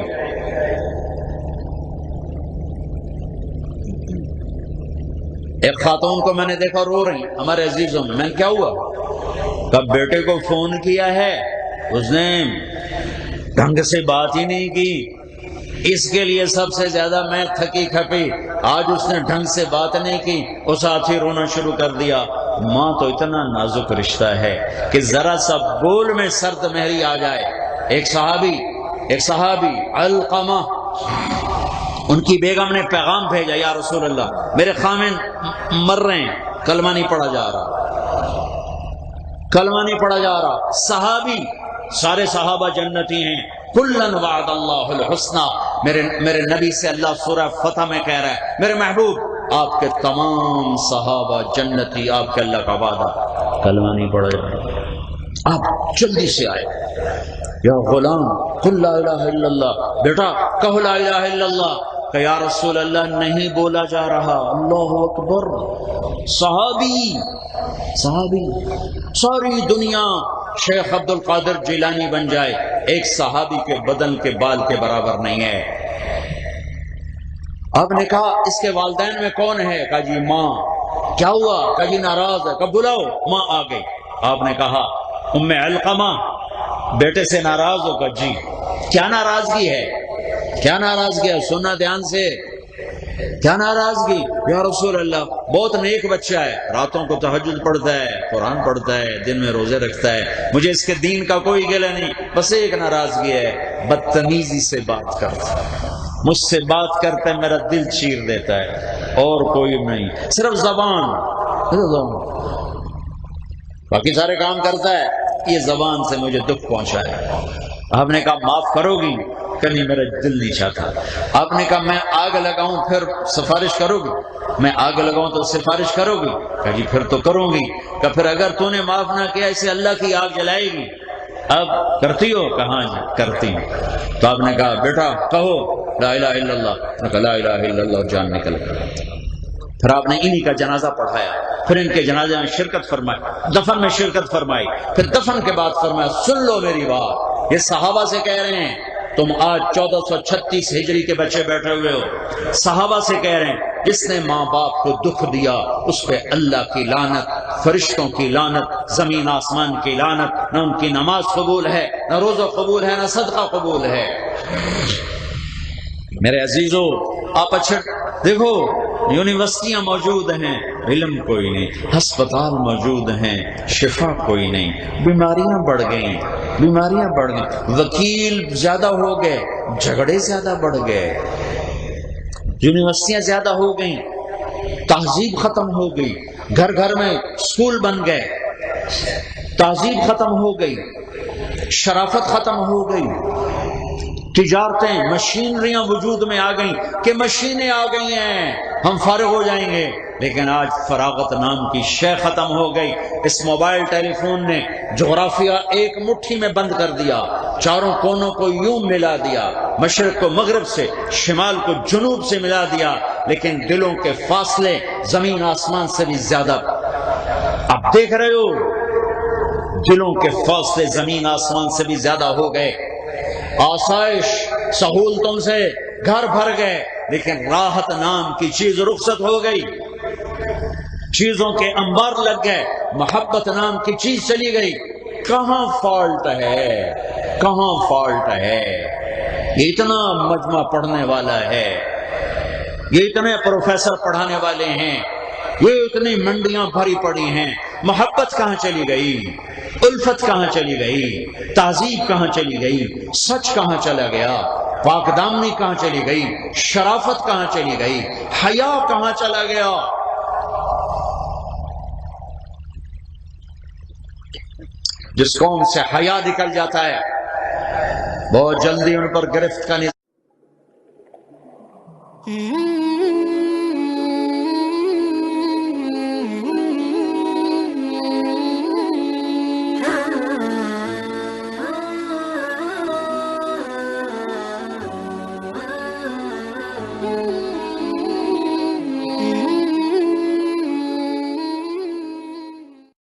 ایک خاتون کو میں نے دیکھا رو رہی، ہمارے عزیزوں میں کیا ہوا؟ کب بیٹے کو فون کیا ہے اس نے ڈھنگ سے بات ہی نہیں کی، اس کے لیے سب سے زیادہ میں تھکی کھپی، آج اس نے ڈھنگ سے بات نہیں کی، اس ہاتھی رونا شروع کر دیا۔ ماں تو اتنا نازک رشتہ ہے کہ ذرا سا بول میں سرد مہری آ جائے۔ ایک صحابی علقمہ، ان کی بیگم نے پیغام بھیجا، یا رسول اللہ میرے خامن مر رہے ہیں، کلمہ نہیں پڑھا جا رہا۔ صحابی، سارے صحابہ جنتی ہیں، کلن وعد اللہ الحسنہ، میرے نبی سے اللہ سورہ فتح میں کہہ رہا ہے میرے محبوب آپ کے تمام صحابہ جنتی، آپ کے اللہ کا وعدہ۔ کلمہ نہیں پڑھا جا رہا، آپ جلدی سے آئے، یا غلام قل لا الہ الا اللہ، بیٹا کہو لا الہ الا اللہ۔ کہ یا رسول اللہ نہیں بولا جا رہا۔ اللہ اکبر، صحابی ساری دنیا شیخ عبد القادر جیلانی بن جائے، ایک صحابی کے بدن کے بال کے برابر نہیں ہے۔ آپ نے کہا اس کے والدین میں کون ہے؟ کہا جی ماں۔ کیا ہوا؟ کہا جی ناراض ہے۔ کہا بلاؤ۔ ماں آ گئی۔ آپ نے کہا ام علقمہ بیٹے سے ناراض ہو؟ کہا جی۔ کیا ناراضگی ہے؟ کیا ناراضگی ہے؟ سننا دھیان سے، کیا ناراضگی؟ یا رسول اللہ بہت نیک بچہ ہے، راتوں کو تہجد پڑھتا ہے، قرآن پڑھتا ہے، دن میں روزے رکھتا ہے، مجھے اس کے دین کا کوئی گلہ نہیں، بس ایک ناراضگی ہے، بدتمیزی سے بات کرتا ہے، مجھ سے بات کرتا ہے میرا دل چیر دیتا ہے، اور کوئی نہیں، صرف زبان، باقی سارے کام کرتا ہے، یہ زبان سے مجھے دکھ پہنچا ہے۔ آپ نے کہا معاف کرو گی؟ کہ نہیں میرا دل نہیں چاہتا۔ آپ نے کہا میں آگ لگاؤں پھر سفارش کرو گی؟ میں آگ لگاؤں تو سفارش کرو گی؟ کہا جی پھر تو کروں گی۔ کہ پھر اگر تو نے معاف نہ کیا اسے اللہ کی آگ جلائے گی، اب کرتی ہو؟ کہاں جی کرتی ہوں۔ تو آپ نے کہا بیٹا کہو لا الہ الا اللہ۔ کہا لا الہ الا اللہ، جان نکل گئی۔ پھر آپ نے انہی کا جنازہ پڑھایا، پھر ان کے جنازے میں شرکت فرمائی، دفن میں شرکت فرمائی، پھر دفن کے بعد فرمایا سن لو میری بات، یہ صحابہ سے کہہ رہے ہیں، تم آج 1436 ہجری کے بچے بیٹھے ہوئے ہو، صحابہ سے کہہ رہے ہیں جس نے ماں باپ کو دکھ دیا اس پہ اللہ کی لعنت، فرشتوں کی لعنت، زمین آسمان کی لعنت، نہ ان کی نماز قبول ہے، نہ روزہ قبول ہے، نہ صدقہ قبول ہے۔ میرے عزیزو آپ اچھا دیکھو، یونیورسٹیاں موجود ہیں، علم کوئی نہیں، ہسپتال موجود ہیں، شفا کوئی نہیں، بیماریاں بڑھ گئیں، وکیل زیادہ ہو گئے، جھگڑے زیادہ بڑھ گئے، یونیورسٹیاں زیادہ ہو گئیں، تہذیب ختم ہو گئی، گھر گھر میں اسکول بن گئے، تہذیب ختم ہو گئی، شرافت ختم ہو گئی، تجارتیں، مشینریاں وجود میں آ گئیں کہ مشینیں آ گئی ہیں ہم فارغ ہو جائیں گے، لیکن آج فراغت نام کی شے ختم ہو گئی۔ اس موبائل ٹیلی فون نے جغرافیہ ایک مٹھی میں بند کر دیا، چاروں کونوں کو یوں ملا دیا، مشرق کو مغرب سے، شمال کو جنوب سے ملا دیا، لیکن دلوں کے فاصلے زمین آسمان سے بھی زیادہ، آپ دیکھ رہے ہو دلوں کے فاصلے زمین آسمان سے بھی زیادہ ہو گئے، آسائش سہولتوں سے گھر بھر گئے، لیکن راحت نام کی چیز رخصت ہو گئی، چیزوں کے انبار لگ گئے، محبت نام کی چیز چلی گئی۔ کہاں فالٹ ہے، کہاں فالٹ ہے؟ یہ اتنا مجمع پڑھنے والا ہے، یہ اتنے پروفیسر پڑھانے والے ہیں، یہ اتنی منڈیاں بھری پڑی ہیں، محبت کہاں چلی گئی؟ الفت کہاں چلی گئی؟ تہذیب کہاں چلی گئی؟ سچ کہاں چلا گیا؟ پاک دامنی کہاں چلی گئی؟ شرافت کہاں چلی گئی؟ حیا کہاں چلا گیا؟ جس قوم سے حیا نکل جاتا ہے بہت جلدی ان پر گرفت کا